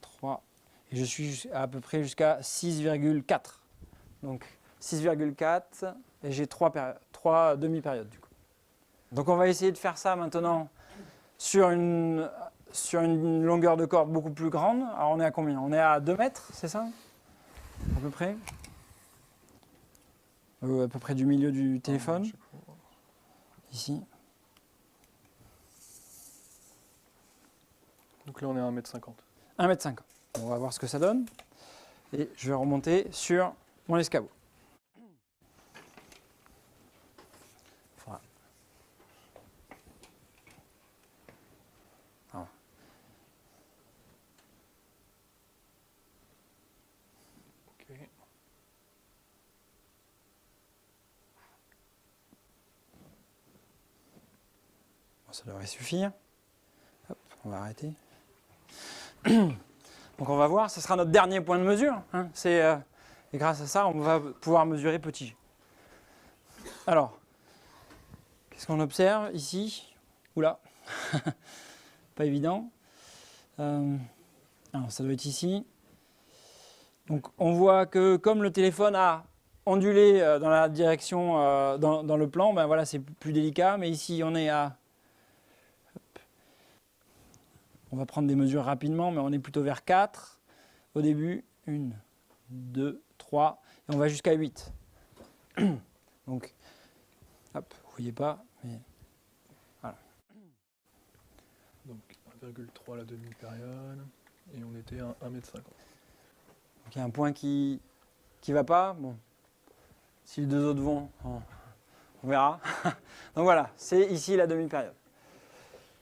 3. Et je suis à peu près jusqu'à 6,4. Donc 6,4 et j'ai 3 demi-périodes du coup. Donc on va essayer de faire ça maintenant sur une longueur de corde beaucoup plus grande. Alors on est à combien? On est à 2 mètres, c'est ça? À peu près? À peu près du milieu du téléphone. Ici. Donc là, on est à 1,50 m. 1,50 m. On va voir ce que ça donne. Et je vais remonter sur mon escabeau. Voilà. Alors. Ok. Bon, ça devrait suffire. Hop, on va arrêter. Donc on va voir, ce sera notre dernier point de mesure. Hein. Et grâce à ça, on va pouvoir mesurer petit g. Alors, qu'est-ce qu'on observe ici? Oula, pas évident. Alors, ça doit être ici. Donc on voit que comme le téléphone a ondulé dans la direction, dans le plan, ben voilà, c'est plus délicat. Mais ici, on est à... On va prendre des mesures rapidement, mais on est plutôt vers 4 au début. 1, 2, 3, et on va jusqu'à 8. Donc, hop, vous ne voyez pas, mais voilà. Donc 1,3 la demi-période, et on était à 1,50 m. Donc il y a un point qui ne va pas. Bon, si les deux autres vont, on verra. Donc voilà, c'est ici la demi-période.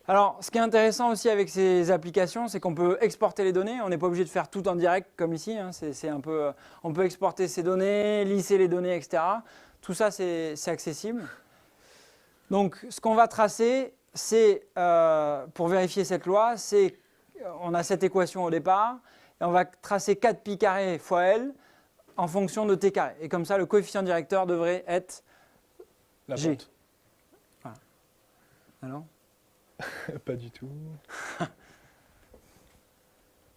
Alors, ce qui est intéressant aussi avec ces applications, c'est qu'on peut exporter les données. On n'est pas obligé de faire tout en direct comme ici. Hein. C'est un peu, on peut exporter ces données, lisser les données, etc. Tout ça, c'est accessible. Donc, ce qu'on va tracer, c'est, pour vérifier cette loi, c'est on a cette équation au départ, et on va tracer 4pi carré fois L en fonction de t carré. Et comme ça, le coefficient directeur devrait être La G. pente. Voilà. Alors ? Pas du tout.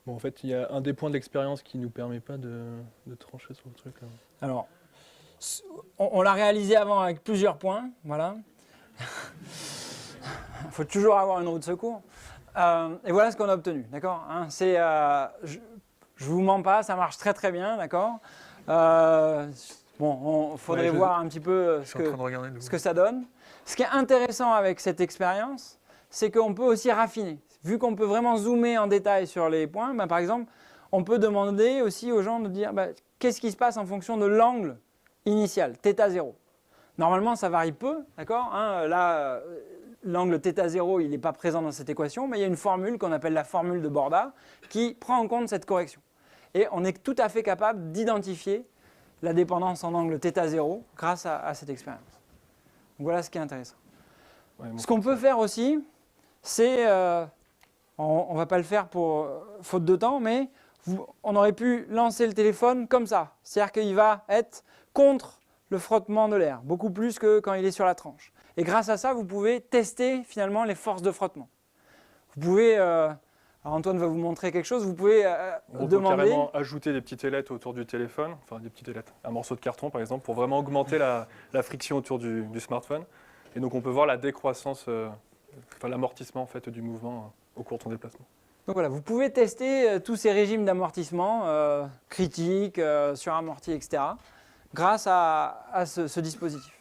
Bon, en fait, il y a un des points de l'expérience qui ne nous permet pas de trancher sur le truc. Là. Alors, on l'a réalisé avant avec plusieurs points, voilà. Il faut toujours avoir une roue de secours. Et voilà ce qu'on a obtenu, d'accord, hein, je ne vous mens pas, ça marche très très bien, d'accord. Bon, il faudrait voir un petit peu ce que ça donne. Ce qui est intéressant avec cette expérience, c'est qu'on peut aussi raffiner. vu qu'on peut vraiment zoomer en détail sur les points, ben, par exemple, on peut demander aussi aux gens de dire qu'est-ce qui se passe en fonction de l'angle initial, θ0. Normalement, ça varie peu, d'accord, hein, là, l'angle θ0, il n'est pas présent dans cette équation, mais il y a une formule qu'on appelle la formule de Borda qui prend en compte cette correction. Et on est tout à fait capable d'identifier la dépendance en angle θ0 grâce à cette expérience. Donc voilà ce qui est intéressant. Ouais, ce qu'on peut faire aussi, c'est, on ne va pas le faire pour faute de temps, mais on aurait pu lancer le téléphone comme ça. C'est-à-dire qu'il va être contre le frottement de l'air, beaucoup plus que quand il est sur la tranche. Et grâce à ça, vous pouvez tester finalement les forces de frottement. Vous pouvez, alors Antoine va vous montrer quelque chose, vous pouvez demander… On peut carrément ajouter des petites ailettes autour du téléphone, enfin des petites ailettes, un morceau de carton par exemple, pour vraiment augmenter la friction autour du smartphone. Et donc on peut voir la décroissance, enfin l'amortissement en fait, du mouvement au cours de ton déplacement. Donc voilà, vous pouvez tester tous ces régimes d'amortissement critiques, suramortis, etc. grâce à ce dispositif.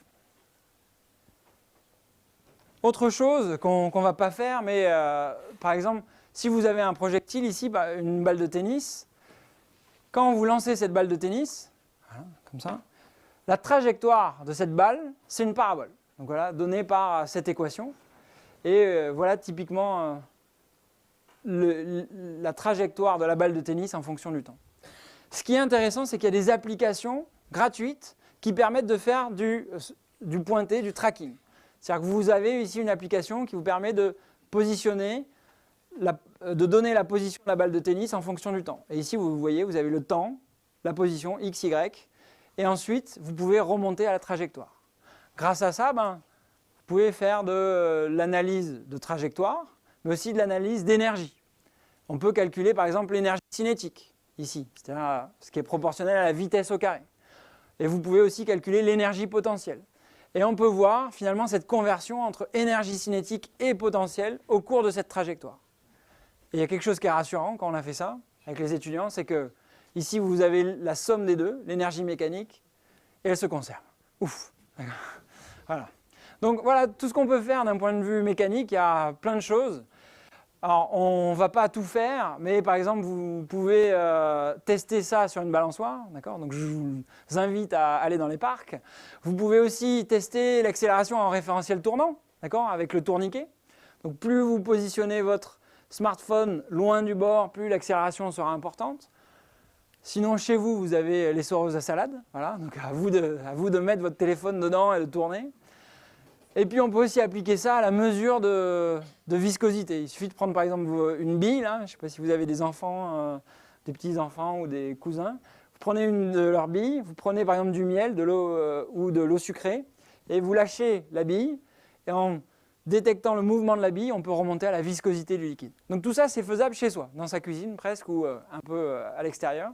Autre chose qu'on ne va pas faire, mais par exemple, si vous avez un projectile ici, une balle de tennis, quand vous lancez cette balle de tennis, voilà, comme ça, la trajectoire de cette balle, c'est une parabole. Donc voilà, donnée par cette équation. Et voilà typiquement la trajectoire de la balle de tennis en fonction du temps. Ce qui est intéressant, c'est qu'il y a des applications gratuites qui permettent de faire du pointé, du tracking. C'est-à-dire que vous avez ici une application qui vous permet de positionner, de donner la position de la balle de tennis en fonction du temps. Et ici, vous voyez, vous avez le temps, la position x, y, et ensuite, vous pouvez remonter à la trajectoire. Grâce à ça, vous pouvez faire de l'analyse de trajectoire, mais aussi de l'analyse d'énergie. On peut calculer par exemple l'énergie cinétique, ici, c'est-à-dire ce qui est proportionnel à la vitesse au carré. Et vous pouvez aussi calculer l'énergie potentielle. Et on peut voir finalement cette conversion entre énergie cinétique et potentielle au cours de cette trajectoire. Et il y a quelque chose qui est rassurant quand on a fait ça avec les étudiants, c'est que ici vous avez la somme des deux, l'énergie mécanique, et elle se conserve. Ouf. Voilà. Donc voilà tout ce qu'on peut faire d'un point de vue mécanique, il y a plein de choses. Alors on ne va pas tout faire, mais par exemple vous pouvez tester ça sur une balançoire, d'accord ? Donc je vous invite à aller dans les parcs. Vous pouvez aussi tester l'accélération en référentiel tournant, d'accord ? Avec le tourniquet. Donc plus vous positionnez votre smartphone loin du bord, plus l'accélération sera importante. Sinon chez vous, vous avez l'essoreuse à salade, voilà, donc à vous de mettre votre téléphone dedans et de tourner. Et puis on peut aussi appliquer ça à la mesure de viscosité. Il suffit de prendre par exemple une bille, là, je ne sais pas si vous avez des enfants, des petits-enfants ou des cousins. Vous prenez une de leurs billes, vous prenez par exemple du miel, de l'eau ou de l'eau sucrée, et vous lâchez la bille, et en détectant le mouvement de la bille, on peut remonter à la viscosité du liquide. Donc tout ça, c'est faisable chez soi, dans sa cuisine presque, ou un peu à l'extérieur.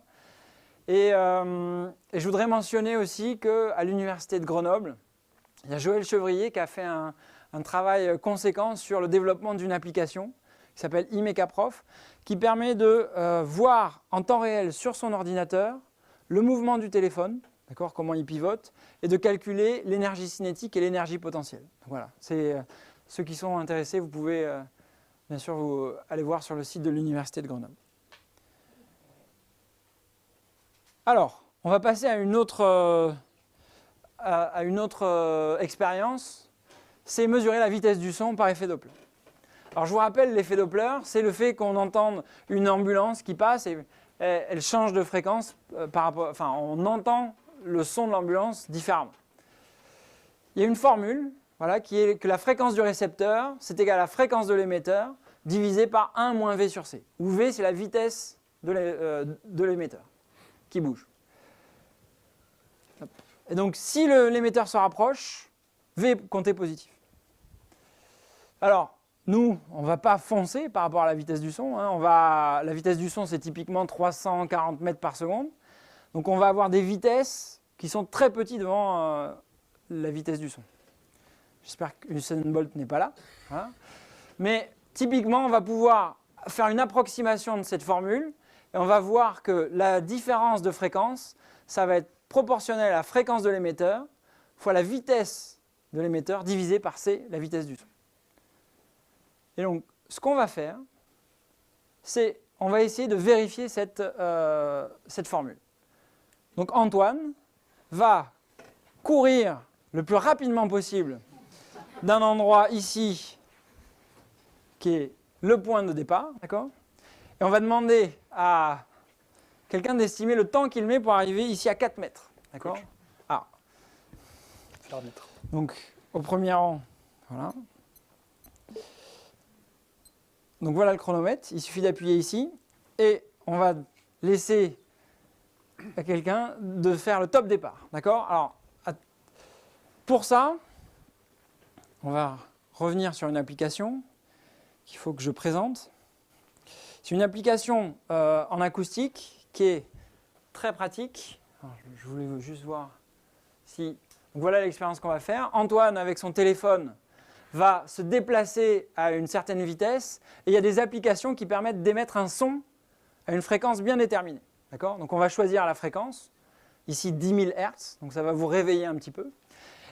Et je voudrais mentionner aussi qu'à l'université de Grenoble, il y a Joël Chevrier qui a fait un travail conséquent sur le développement d'une application qui s'appelle iMecaProf, qui permet de voir en temps réel sur son ordinateur le mouvement du téléphone, d'accord, comment il pivote, et de calculer l'énergie cinétique et l'énergie potentielle. Donc voilà, c'est ceux qui sont intéressés, vous pouvez bien sûr aller voir sur le site de l'université de Grenoble. Alors, on va passer à une autre expérience, c'est mesurer la vitesse du son par effet Doppler. Alors je vous rappelle, l'effet Doppler, c'est le fait qu'on entende une ambulance qui passe et elle change de fréquence par rapport, enfin on entend le son de l'ambulance différemment. Il y a une formule, voilà, qui est que la fréquence du récepteur, c'est égal à la fréquence de l'émetteur divisé par 1 moins V sur C, où V c'est la vitesse de l'émetteur qui bouge. Et donc, si l'émetteur se rapproche, V comptez positif. Alors, nous, on ne va pas foncer par rapport à la vitesse du son. La vitesse du son, c'est typiquement 340 mètres par seconde. Donc, on va avoir des vitesses qui sont très petites devant la vitesse du son. J'espère qu'Usain Bolt n'est pas là. Voilà. Mais typiquement, on va pouvoir faire une approximation de cette formule et on va voir que la différence de fréquence, ça va être proportionnel à la fréquence de l'émetteur fois la vitesse de l'émetteur divisé par C, la vitesse du son. Et donc, ce qu'on va faire, on va essayer de vérifier cette formule. Donc Antoine va courir le plus rapidement possible d'un endroit ici qui est le point de départ, d'accord? Et on va demander à quelqu'un d'estimer le temps qu'il met pour arriver ici à 4 mètres, d'accord? Ah. C'est l'arbitre. Donc au premier rang, voilà. Donc voilà le chronomètre, il suffit d'appuyer ici et on va laisser à quelqu'un de faire le top départ, d'accord? Alors pour ça, on va revenir sur une application qu'il faut que je présente. C'est une application en acoustique qui est très pratique. Alors, je voulais juste voir si... Donc, voilà l'expérience qu'on va faire. Antoine, avec son téléphone, va se déplacer à une certaine vitesse et il y a des applications qui permettent d'émettre un son à une fréquence bien déterminée. D'accord? Donc on va choisir la fréquence, ici 10 000 Hz, donc ça va vous réveiller un petit peu.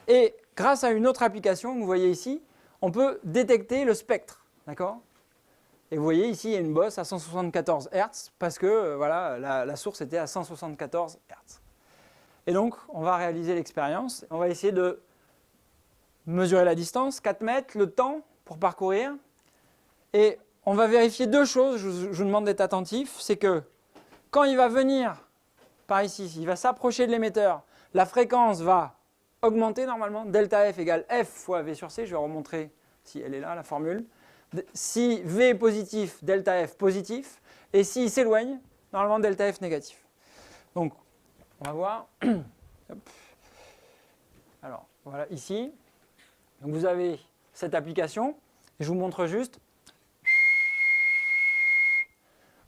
Et grâce à une autre application que vous voyez ici, on peut détecter le spectre. D'accord? Et vous voyez ici, il y a une bosse à 174 Hz parce que voilà, la source était à 174 Hz. Et donc, on va réaliser l'expérience. On va essayer de mesurer la distance, 4 mètres, le temps pour parcourir. Et on va vérifier deux choses, je vous demande d'être attentif. C'est que quand il va venir par ici, il va s'approcher de l'émetteur, la fréquence va augmenter normalement. Delta F égale F fois V sur C. Je vais remontrer si elle est là, la formule. Si V est positif, delta F positif. Et s'il s'éloigne, normalement delta F négatif. Donc, on va voir. Hop. Alors, voilà, ici. Donc, vous avez cette application. Et je vous montre juste.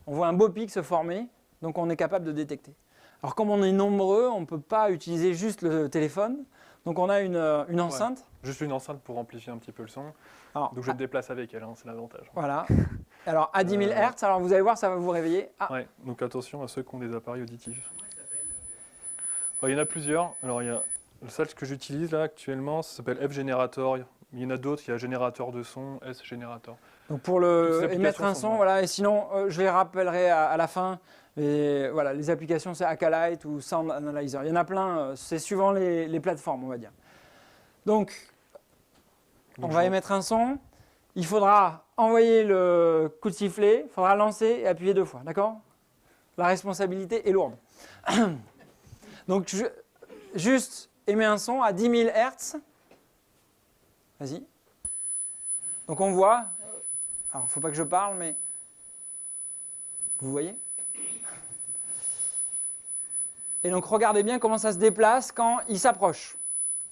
On voit un beau pic se former. Donc, on est capable de détecter. Alors, comme on est nombreux, on ne peut pas utiliser juste le téléphone. Donc, on a une enceinte. Ouais, juste une enceinte pour amplifier un petit peu le son. Alors, donc, je me déplace avec elle, hein, c'est l'avantage. Voilà. Alors, à 10 000 Hz, alors vous allez voir, ça va vous réveiller. Ah. Ouais, donc attention à ceux qui ont des appareils auditifs. Alors, il y en a plusieurs. Alors, il y a celle que j'utilise là actuellement, ça s'appelle F-Generator. Il y en a d'autres, il y a générateur de son, S-Generator. Donc pour émettre un son, voilà, et sinon, je les rappellerai à la fin. Et voilà, les applications, c'est Acolyte ou Sound Analyzer. Il y en a plein, c'est suivant les plateformes, on va dire. Donc on va émettre un son. Il faudra envoyer le coup de sifflet, il faudra lancer et appuyer 2 fois, d'accord? La responsabilité est lourde. Donc juste émets un son à 10 000 Hz. Vas-y. Donc on voit, alors il ne faut pas que je parle, mais vous voyez? Et donc regardez bien comment ça se déplace quand il s'approche.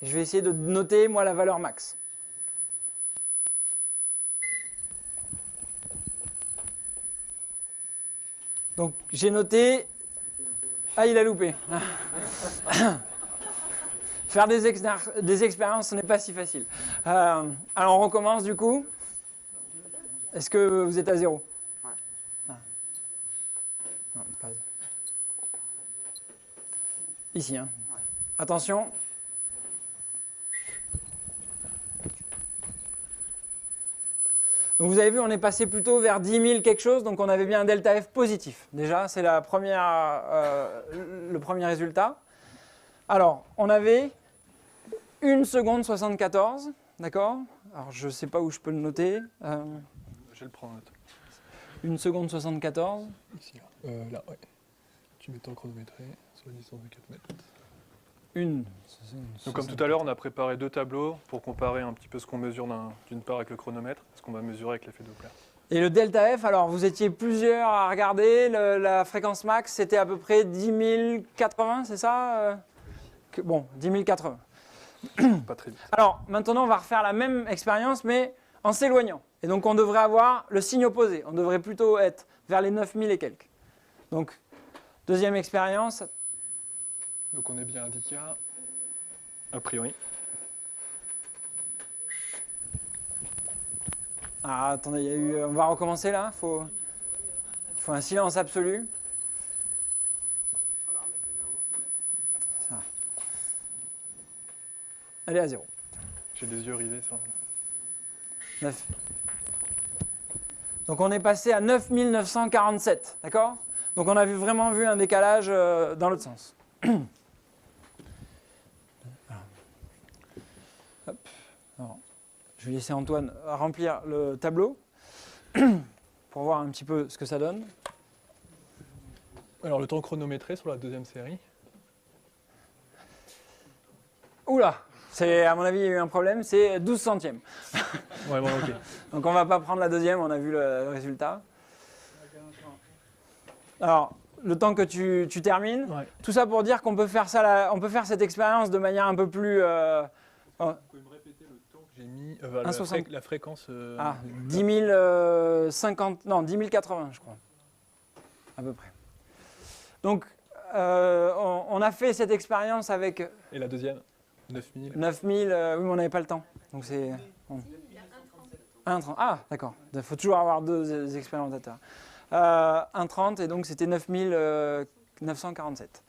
Je vais essayer de noter, moi, la valeur max. Donc j'ai noté... Ah, il a loupé. Faire des expériences, ce n'est pas si facile. Alors on recommence du coup. Est-ce que vous êtes à 0? Ouais. Ah. Non, pas... Ici, hein. Ouais. Attention. Donc vous avez vu, on est passé plutôt vers 10 000 quelque chose, donc on avait bien un delta F positif. Déjà, c'est le premier résultat. Alors, on avait 1 seconde 74, d'accord? Alors, je ne sais pas où je peux le noter. Je le prends en note. 1 seconde 74. Ici, là. Là, ouais. Tu mets ton chronométré sur la distance de 4 mètres. Donc comme tout à l'heure, on a préparé 2 tableaux pour comparer un petit peu ce qu'on mesure d'une part avec le chronomètre, ce qu'on va mesurer avec l'effet Doppler. Et le delta F, alors vous étiez plusieurs à regarder, la fréquence max c'était à peu près 10 080, c'est ça? Bon, 10 080. Pas très vite. Alors maintenant on va refaire la même expérience mais en s'éloignant. Et donc on devrait avoir le signe opposé, on devrait plutôt être vers les 9 000 et quelques. Donc deuxième expérience. Donc on est bien indiqué a priori. Ah, attendez, il y a eu, on va recommencer là, il faut un silence absolu. Ça. Allez à 0. J'ai les yeux rivés sur 9. Donc on est passé à 9947, d'accord? Donc on a vraiment vu un décalage dans l'autre sens. Hop. Alors, je vais laisser Antoine remplir le tableau pour voir un petit peu ce que ça donne. Alors le temps chronométré sur la deuxième série. Oula, à mon avis il y a eu un problème, c'est 12 centièmes. Ouais, bon, ok. Donc on ne va pas prendre la deuxième, on a vu le résultat. Alors, le temps que tu termines, Ouais. tout ça pour dire qu'on peut faire ça, on peut faire cette expérience de manière un peu plus... Vous pouvez me répéter le temps que j'ai mis, la fréquence 10 050, non, 10 080 je crois, à peu près. Donc, on a fait cette expérience avec... Et la deuxième 9000. 9000, oui, mais on n'avait pas le temps. Donc c'est... Bon. 1,30. Ah, d'accord. Il faut toujours avoir deux expérimentateurs. 1,30 et donc c'était 9947.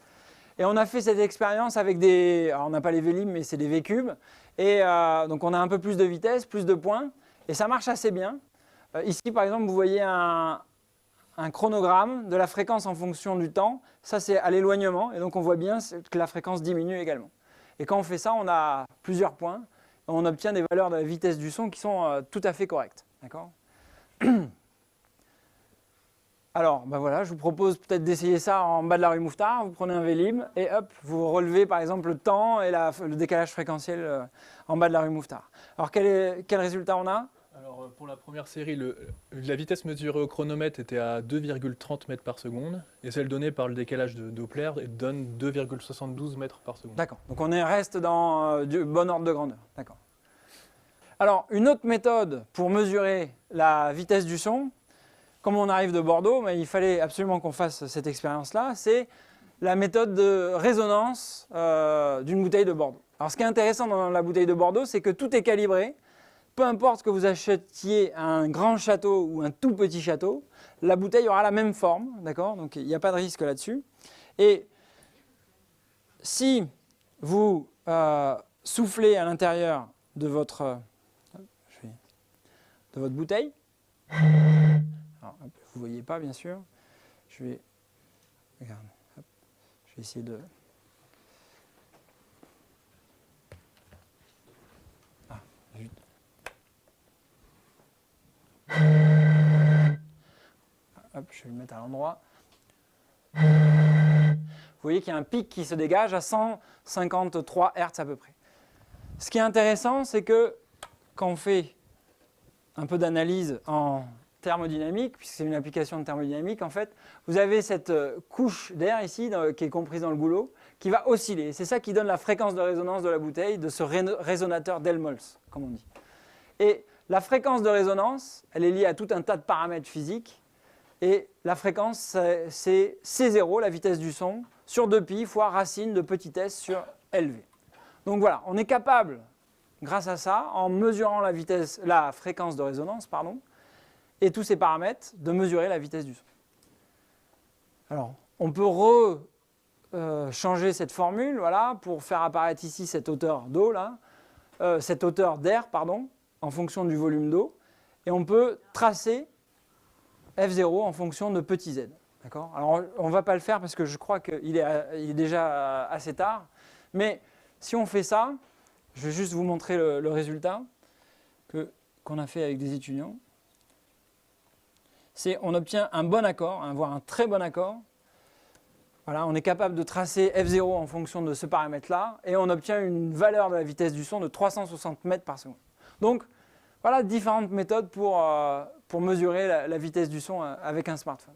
Et on a fait cette expérience avec des... Alors on n'a pas les Vélib, mais c'est des V-cubes. Et donc on a un peu plus de vitesse, plus de points. Et ça marche assez bien. Ici, par exemple, vous voyez un chronogramme de la fréquence en fonction du temps. Ça, c'est à l'éloignement. Et donc on voit bien que la fréquence diminue également. Et quand on fait ça, on a plusieurs points. On obtient des valeurs de la vitesse du son qui sont tout à fait correctes. D'accord ? Alors, ben voilà, je vous propose peut-être d'essayer ça en bas de la rue Mouffetard. Vous prenez un Vélib et hop, vous relevez par exemple le temps et le décalage fréquentiel en bas de la rue Mouffetard. Alors, quel résultat on a ? Alors pour la première série, la vitesse mesurée au chronomètre était à 2,30 mètres par seconde et celle donnée par le décalage de Doppler donne 2,72 mètres par seconde. D'accord, donc on reste dans du bon ordre de grandeur. D'accord. Alors, une autre méthode pour mesurer la vitesse du son, comme on arrive de Bordeaux, mais il fallait absolument qu'on fasse cette expérience-là, c'est la méthode de résonance d'une bouteille de Bordeaux. Alors ce qui est intéressant dans la bouteille de Bordeaux, c'est que tout est calibré. Peu importe que vous achetiez un grand château ou un tout petit château, la bouteille aura la même forme, d'accord ? Donc il n'y a pas de risque là-dessus. Et si vous soufflez à l'intérieur de votre bouteille, alors, hop, vous ne voyez pas bien sûr, je vais essayer de... Zut. Hop, je vais le mettre à l'endroit. Vous voyez qu'il y a un pic qui se dégage à 153 Hz à peu près. Ce qui est intéressant, c'est que quand on fait un peu d'analyse en thermodynamique, puisque c'est une application de thermodynamique, en fait, vous avez cette couche d'air ici, qui est comprise dans le goulot, qui va osciller. C'est ça qui donne la fréquence de résonance de la bouteille, de ce résonateur d'Helmholtz, comme on dit. Et la fréquence de résonance, elle est liée à tout un tas de paramètres physiques. Et la fréquence, c'est C0, la vitesse du son, sur 2π fois racine de petit s sur LV. Donc voilà, on est capable, grâce à ça, en mesurant la fréquence de résonance, et tous ces paramètres, de mesurer la vitesse du son. Alors, on peut changer cette formule, voilà, pour faire apparaître ici cette hauteur d'eau, là, cette hauteur d'air, en fonction du volume d'eau, et on peut tracer F0 en fonction de petit z. D'accord ? Alors, on ne va pas le faire parce que je crois qu'il est déjà assez tard, mais si on fait ça, je vais juste vous montrer le résultat qu'on a fait avec des étudiants. On obtient un bon accord, voire un très bon accord. Voilà, on est capable de tracer F0 en fonction de ce paramètre-là, et on obtient une valeur de la vitesse du son de 360 mètres par seconde. Donc, voilà différentes méthodes pour mesurer la vitesse du son avec un smartphone.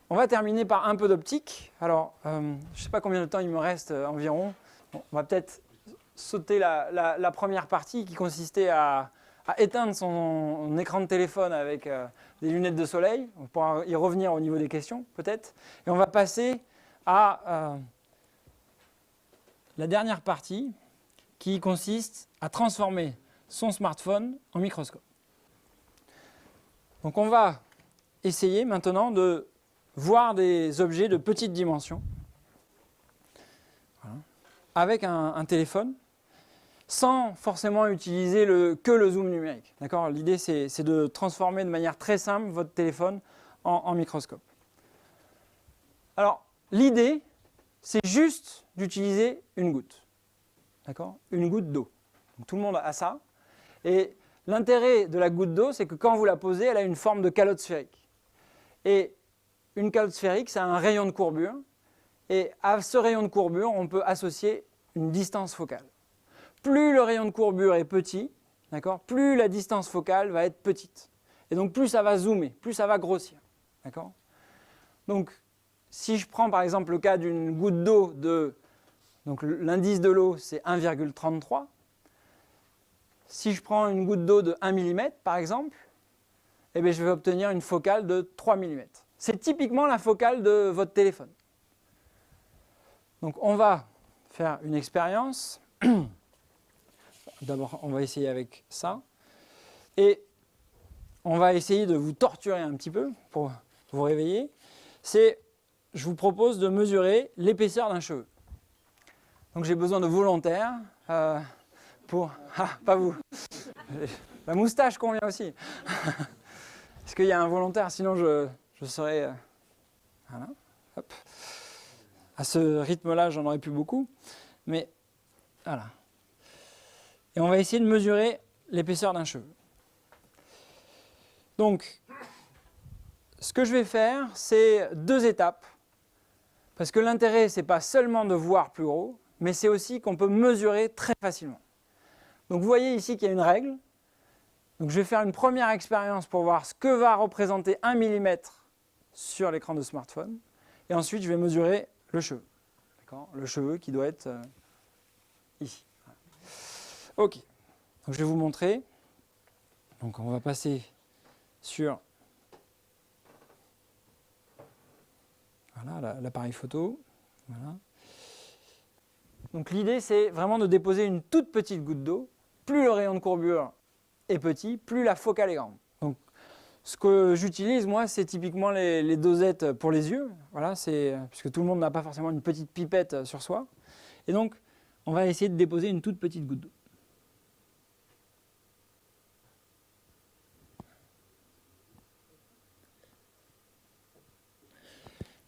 On va terminer par un peu d'optique. Alors, je ne sais pas combien de temps il me reste environ. Bon, on va peut-être sauter la première partie qui consistait à éteindre son écran de téléphone avec des lunettes de soleil. On pourra y revenir au niveau des questions, peut-être. Et on va passer à la dernière partie qui consiste à transformer son smartphone en microscope. Donc on va essayer maintenant de voir des objets de petite dimension avec un téléphone. sans forcément utiliser que le zoom numérique. D'accord ? L'idée, c'est de transformer de manière très simple votre téléphone en microscope. Alors, l'idée, c'est juste d'utiliser une goutte. D'accord ? Une goutte d'eau. Donc, tout le monde a ça. Et l'intérêt de la goutte d'eau, c'est que quand vous la posez, elle a une forme de calotte sphérique. Et une calotte sphérique, ça a un rayon de courbure. Et à ce rayon de courbure, on peut associer une distance focale. Plus le rayon de courbure est petit, d'accord, plus la distance focale va être petite. Et donc plus ça va zoomer, plus ça va grossir. D'accord ? Donc si je prends par exemple le cas d'une goutte d'eau donc l'indice de l'eau c'est 1,33. Si je prends une goutte d'eau de 1 mm par exemple, eh bien, je vais obtenir une focale de 3 mm. C'est typiquement la focale de votre téléphone. Donc on va faire une expérience. D'abord, on va essayer avec ça. Et on va essayer de vous torturer un petit peu pour vous réveiller. Je vous propose de mesurer l'épaisseur d'un cheveu. Donc j'ai besoin de volontaires pour... Ah, pas vous. La moustache convient aussi. Est-ce qu'il y a un volontaire? Sinon je serais... Voilà. Hop. À ce rythme-là, j'en aurais plus beaucoup. Mais voilà. Et on va essayer de mesurer l'épaisseur d'un cheveu. Donc, ce que je vais faire, c'est 2 étapes. Parce que l'intérêt, ce n'est pas seulement de voir plus gros, mais c'est aussi qu'on peut mesurer très facilement. Donc, vous voyez ici qu'il y a une règle. Donc, je vais faire une première expérience pour voir ce que va représenter 1 mm sur l'écran de smartphone. Et ensuite, je vais mesurer le cheveu. D'accord ? Le cheveu qui doit être ici. Ok, donc je vais vous montrer. Donc on va passer sur voilà, l'appareil photo. Voilà. Donc l'idée c'est vraiment de déposer une toute petite goutte d'eau. Plus le rayon de courbure est petit, plus la focale est grande. Donc ce que j'utilise moi c'est typiquement les dosettes pour les yeux. Voilà, puisque tout le monde n'a pas forcément une petite pipette sur soi. Et donc on va essayer de déposer une toute petite goutte d'eau.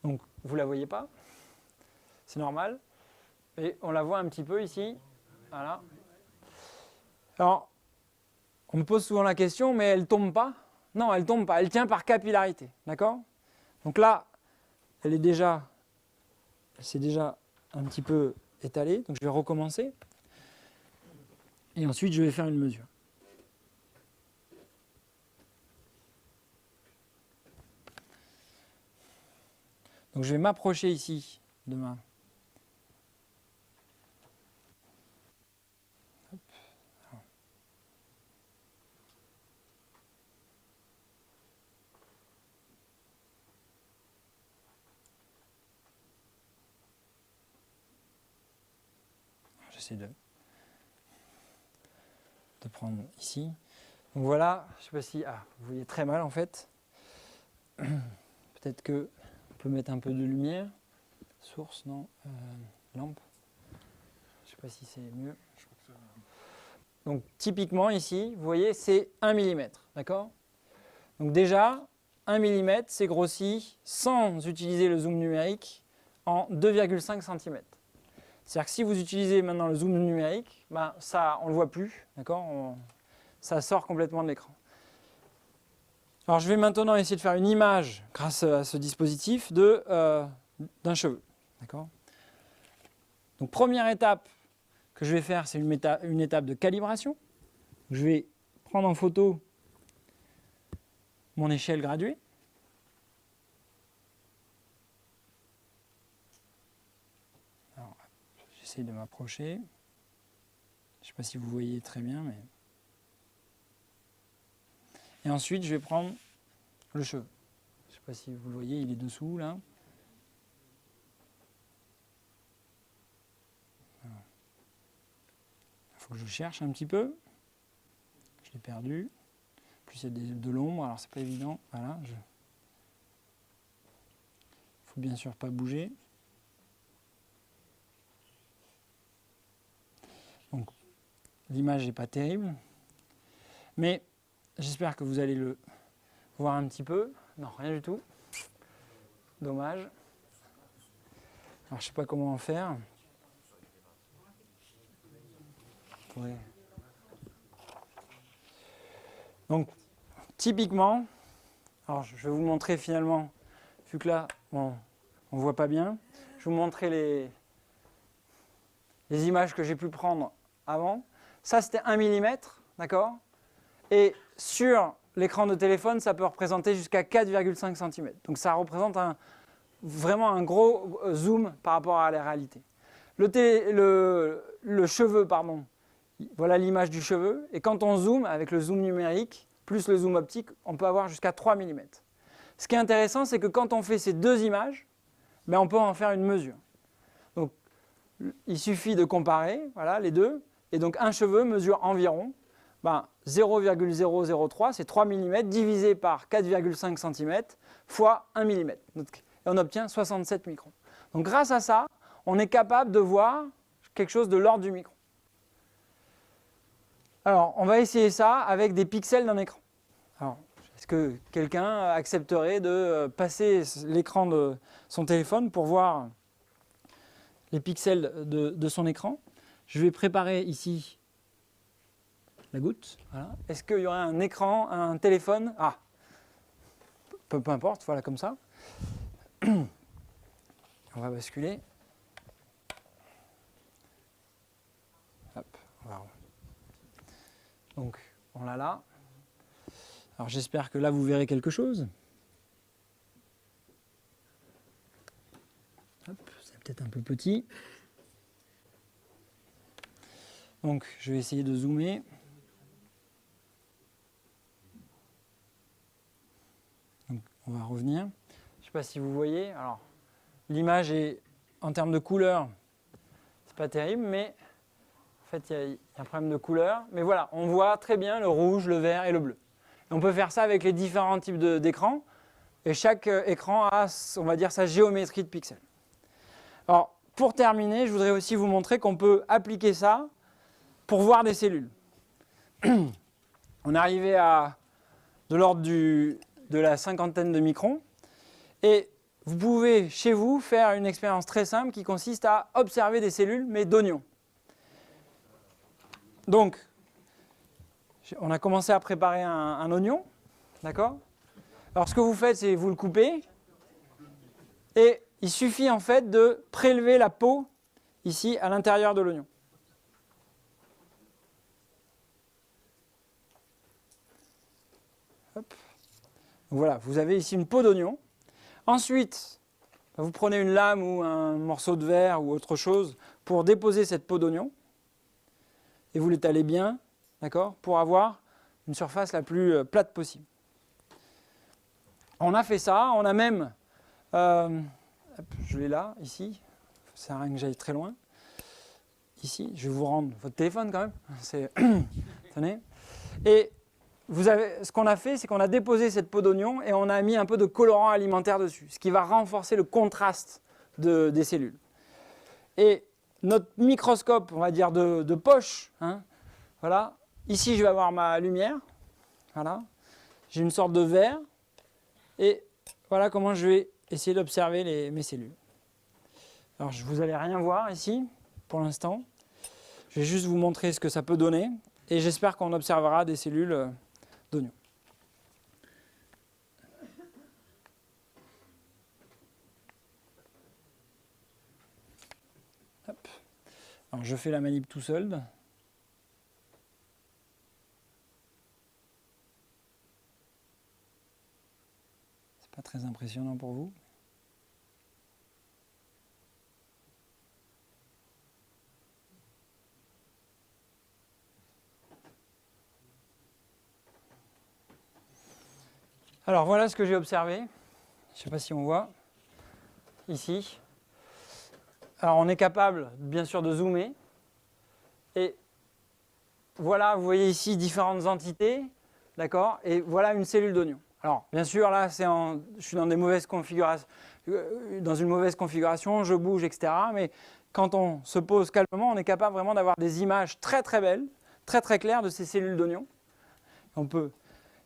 Donc, vous ne la voyez pas, c'est normal. Et on la voit un petit peu ici. Voilà. Alors, on me pose souvent la question, mais elle ne tombe pas? Non, elle ne tombe pas, elle tient par capillarité. D'accord? Donc là, elle s'est déjà un petit peu étalée. Donc je vais recommencer. Et ensuite, je vais faire une mesure. Donc je vais m'approcher ici de ma... Hop. J'essaie de prendre ici. Donc voilà, je ne sais pas si... Ah, vous voyez très mal en fait. Peut-être que... On peut mettre un peu de lumière. Source, non lampe. Je ne sais pas si c'est mieux. Donc typiquement ici, vous voyez, c'est 1 mm. D'accord ? Donc déjà, 1 mm, c'est grossi sans utiliser le zoom numérique en 2,5 cm. C'est-à-dire que si vous utilisez maintenant le zoom numérique, ben ça, on ne le voit plus. D'accord ? Ça sort complètement de l'écran. Alors je vais maintenant essayer de faire une image, grâce à ce dispositif, d'un cheveu. D'accord ? Donc première étape que je vais faire, c'est une étape de calibration. Je vais prendre en photo mon échelle graduée. Alors, j'essaie de m'approcher. Je ne sais pas si vous voyez très bien, mais... Et ensuite, je vais prendre le cheveu. Je ne sais pas si vous le voyez, il est dessous, là. Il faut que je cherche un petit peu. Je l'ai perdu. Plus il y a de l'ombre, alors c'est pas évident. Voilà. Il ne faut bien sûr pas bouger. Donc, l'image n'est pas terrible. Mais j'espère que vous allez le voir un petit peu. Non, rien du tout. Dommage. Alors, je ne sais pas comment en faire. Ouais. Donc, typiquement, alors je vais vous montrer finalement, vu que là, bon, on ne voit pas bien, je vais vous montrer les images que j'ai pu prendre avant. Ça, c'était 1 mm, d'accord? Et sur l'écran de téléphone, ça peut représenter jusqu'à 4,5 cm. Donc ça représente vraiment un gros zoom par rapport à la réalité. Le cheveu, pardon, voilà l'image du cheveu. Et quand on zoome, avec le zoom numérique, plus le zoom optique, on peut avoir jusqu'à 3 mm. Ce qui est intéressant, c'est que quand on fait ces deux images, ben on peut en faire une mesure. Donc, il suffit de comparer voilà, les deux. Et donc, un cheveu mesure environ 0,003, c'est 3 mm, divisé par 4,5 cm, fois 1 mm. Et on obtient 67 microns. Donc, grâce à ça, on est capable de voir quelque chose de l'ordre du micron. Alors, on va essayer ça avec des pixels d'un écran. Alors, est-ce que quelqu'un accepterait de passer l'écran de son téléphone pour voir les pixels de son écran? Je vais préparer ici la goutte. Voilà. Est-ce qu'il y aurait un écran, un téléphone? Ah, peu importe, voilà comme ça. On va basculer. Hop, voilà. Donc, on l'a là. Alors, j'espère que là, vous verrez quelque chose. Hop, c'est peut-être un peu petit. Donc, je vais essayer de zoomer. Donc, on va revenir. Je ne sais pas si vous voyez. Alors, l'image est, en termes de couleur, c'est pas terrible, mais en fait, il y a un problème de couleur. Mais voilà, on voit très bien le rouge, le vert et le bleu. Et on peut faire ça avec les différents types d'écrans. Et chaque écran a, on va dire, sa géométrie de pixels. Alors, pour terminer, je voudrais aussi vous montrer qu'on peut appliquer ça pour voir des cellules. On est arrivé à de l'ordre de la cinquantaine de microns. Et vous pouvez, chez vous, faire une expérience très simple qui consiste à observer des cellules, mais d'oignons. Donc, on a commencé à préparer un oignon, d'accord? Alors, ce que vous faites, c'est vous le coupez. Et il suffit en fait de prélever la peau, ici, à l'intérieur de l'oignon. Voilà, vous avez ici une peau d'oignon. Ensuite, vous prenez une lame ou un morceau de verre ou autre chose pour déposer cette peau d'oignon. Et vous l'étalez bien, d'accord, pour avoir une surface la plus plate possible. On a fait ça, on a même, je l'ai là, ici, ça sert à rien que j'aille très loin. Ici, je vais vous rendre votre téléphone quand même. Tenez. Et ce qu'on a fait, c'est qu'on a déposé cette peau d'oignon et on a mis un peu de colorant alimentaire dessus, ce qui va renforcer le contraste des cellules. Et notre microscope, on va dire de poche, hein, voilà. Ici, je vais avoir ma lumière. Voilà. J'ai une sorte de verre. Et voilà comment je vais essayer d'observer mes cellules. Alors, vous n'allez rien voir ici, pour l'instant. Je vais juste vous montrer ce que ça peut donner. Et j'espère qu'on observera des cellules d'oignon. Hop. Alors, je fais la manip tout seul. Pas très impressionnant pour vous. Alors voilà ce que j'ai observé. Je ne sais pas si on voit ici. Alors on est capable bien sûr de zoomer. Et voilà, vous voyez ici différentes entités. D'accord? Et voilà une cellule d'oignon. Alors, bien sûr, là, je suis dans une mauvaise configuration, je bouge, etc. Mais quand on se pose calmement, on est capable vraiment d'avoir des images très très belles, très très clair de ces cellules d'oignon.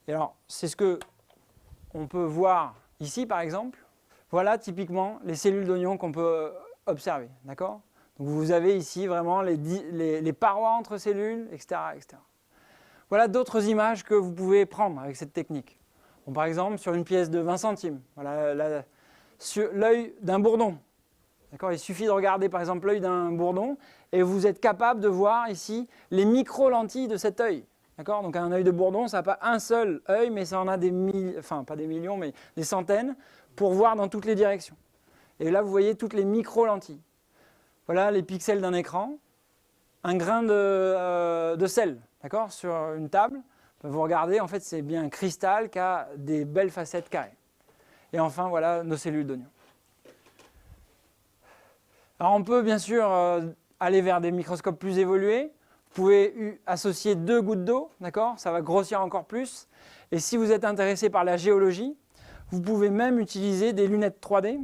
Et alors, c'est ce que on peut voir ici, par exemple. Voilà typiquement les cellules d'oignon qu'on peut observer. D'accord ? Donc vous avez ici vraiment les parois entre cellules, etc., etc. Voilà d'autres images que vous pouvez prendre avec cette technique. Bon, par exemple, sur une pièce de 20 centimes, voilà l'œil d'un bourdon. Il suffit de regarder par exemple l'œil d'un bourdon et vous êtes capable de voir ici les micro-lentilles de cet œil. Donc un œil de bourdon, ça n'a pas un seul œil, mais ça en a pas des millions, mais des centaines, pour voir dans toutes les directions. Et là, vous voyez toutes les micro-lentilles. Voilà les pixels d'un écran, un grain de sel, sur une table. Vous regardez, en fait, c'est bien un cristal qui a des belles facettes carrées. Et enfin, voilà nos cellules d'oignon. Alors, on peut bien sûr aller vers des microscopes plus évolués. Vous pouvez associer 2 gouttes d'eau, ça va grossir encore plus. Et si vous êtes intéressé par la géologie, vous pouvez même utiliser des lunettes 3D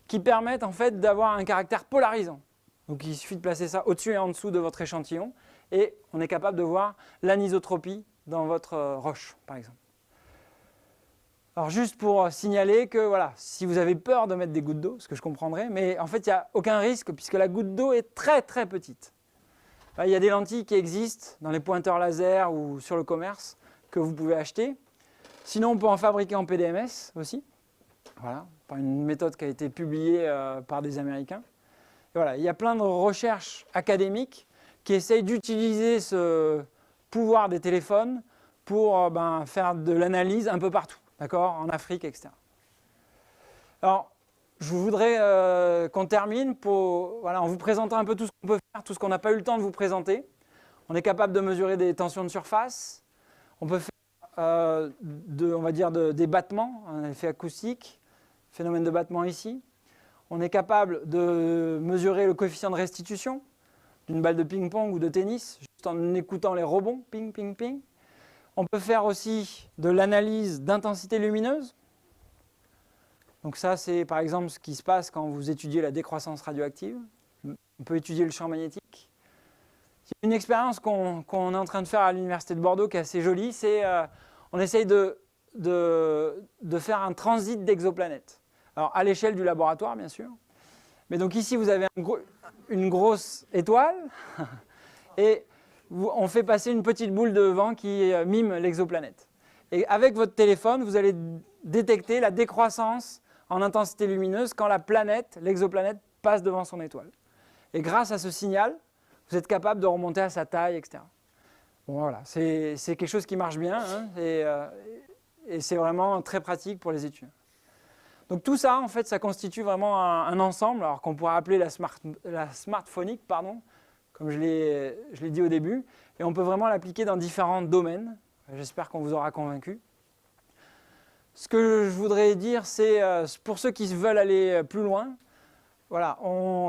qui permettent en fait d'avoir un caractère polarisant. Donc il suffit de placer ça au-dessus et en dessous de votre échantillon et on est capable de voir l'anisotropie dans votre roche, par exemple. Alors juste pour signaler que voilà, si vous avez peur de mettre des gouttes d'eau, ce que je comprendrais, mais en fait il n'y a aucun risque puisque la goutte d'eau est très très petite. Il y a des lentilles qui existent dans les pointeurs laser ou sur le commerce que vous pouvez acheter. Sinon, on peut en fabriquer en PDMS aussi, par une méthode qui a été publiée par des Américains. Et voilà, il y a plein de recherches académiques qui essayent d'utiliser ce pouvoir des téléphones pour faire de l'analyse un peu partout, en Afrique, etc. Alors, je voudrais qu'on termine en vous présentant un peu tout ce qu'on peut faire, tout ce qu'on n'a pas eu le temps de vous présenter. On est capable de mesurer des tensions de surface. On peut faire des battements, un effet acoustique, phénomène de battement ici. On est capable de mesurer le coefficient de restitution d'une balle de ping-pong ou de tennis, juste en écoutant les rebonds, ping, ping, ping. On peut faire aussi de l'analyse d'intensité lumineuse. Donc ça, c'est par exemple ce qui se passe quand vous étudiez la décroissance radioactive. On peut étudier le champ magnétique. Il y a une expérience qu'on est en train de faire à l'Université de Bordeaux qui est assez jolie, c'est on essaye de faire un transit d'exoplanètes. Alors à l'échelle du laboratoire, bien sûr. Mais donc ici, vous avez une grosse étoile et on fait passer une petite boule de vent qui mime l'exoplanète. Et avec votre téléphone, vous allez détecter la décroissance en intensité lumineuse quand la planète, l'exoplanète, passe devant son étoile. Et grâce à ce signal, vous êtes capable de remonter à sa taille, etc. Bon, voilà, c'est quelque chose qui marche bien et c'est vraiment très pratique pour les étudiants. Donc tout ça, en fait, ça constitue vraiment un ensemble, alors qu'on pourrait appeler la smartphonique, comme je l'ai dit au début, et on peut vraiment l'appliquer dans différents domaines. J'espère qu'on vous aura convaincu. Ce que je voudrais dire, c'est pour ceux qui veulent aller plus loin, voilà,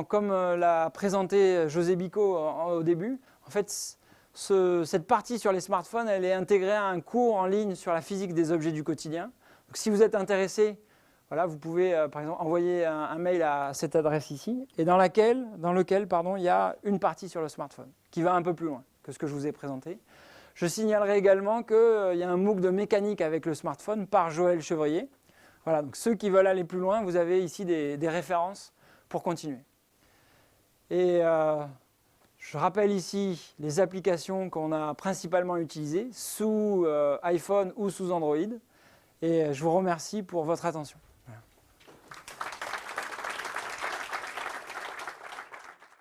comme l'a présenté José Bico au début, en fait, cette partie sur les smartphones, elle est intégrée à un cours en ligne sur la physique des objets du quotidien. Donc, si vous êtes intéressé, voilà, vous pouvez par exemple envoyer un mail à cette adresse ici, et dans lequel il y a une partie sur le smartphone, qui va un peu plus loin que ce que je vous ai présenté. Je signalerai également qu'il y a un MOOC de mécanique avec le smartphone par Joël Chevrier. Voilà, donc ceux qui veulent aller plus loin, vous avez ici des références pour continuer. Et je rappelle ici les applications qu'on a principalement utilisées sous iPhone ou sous Android. Et je vous remercie pour votre attention.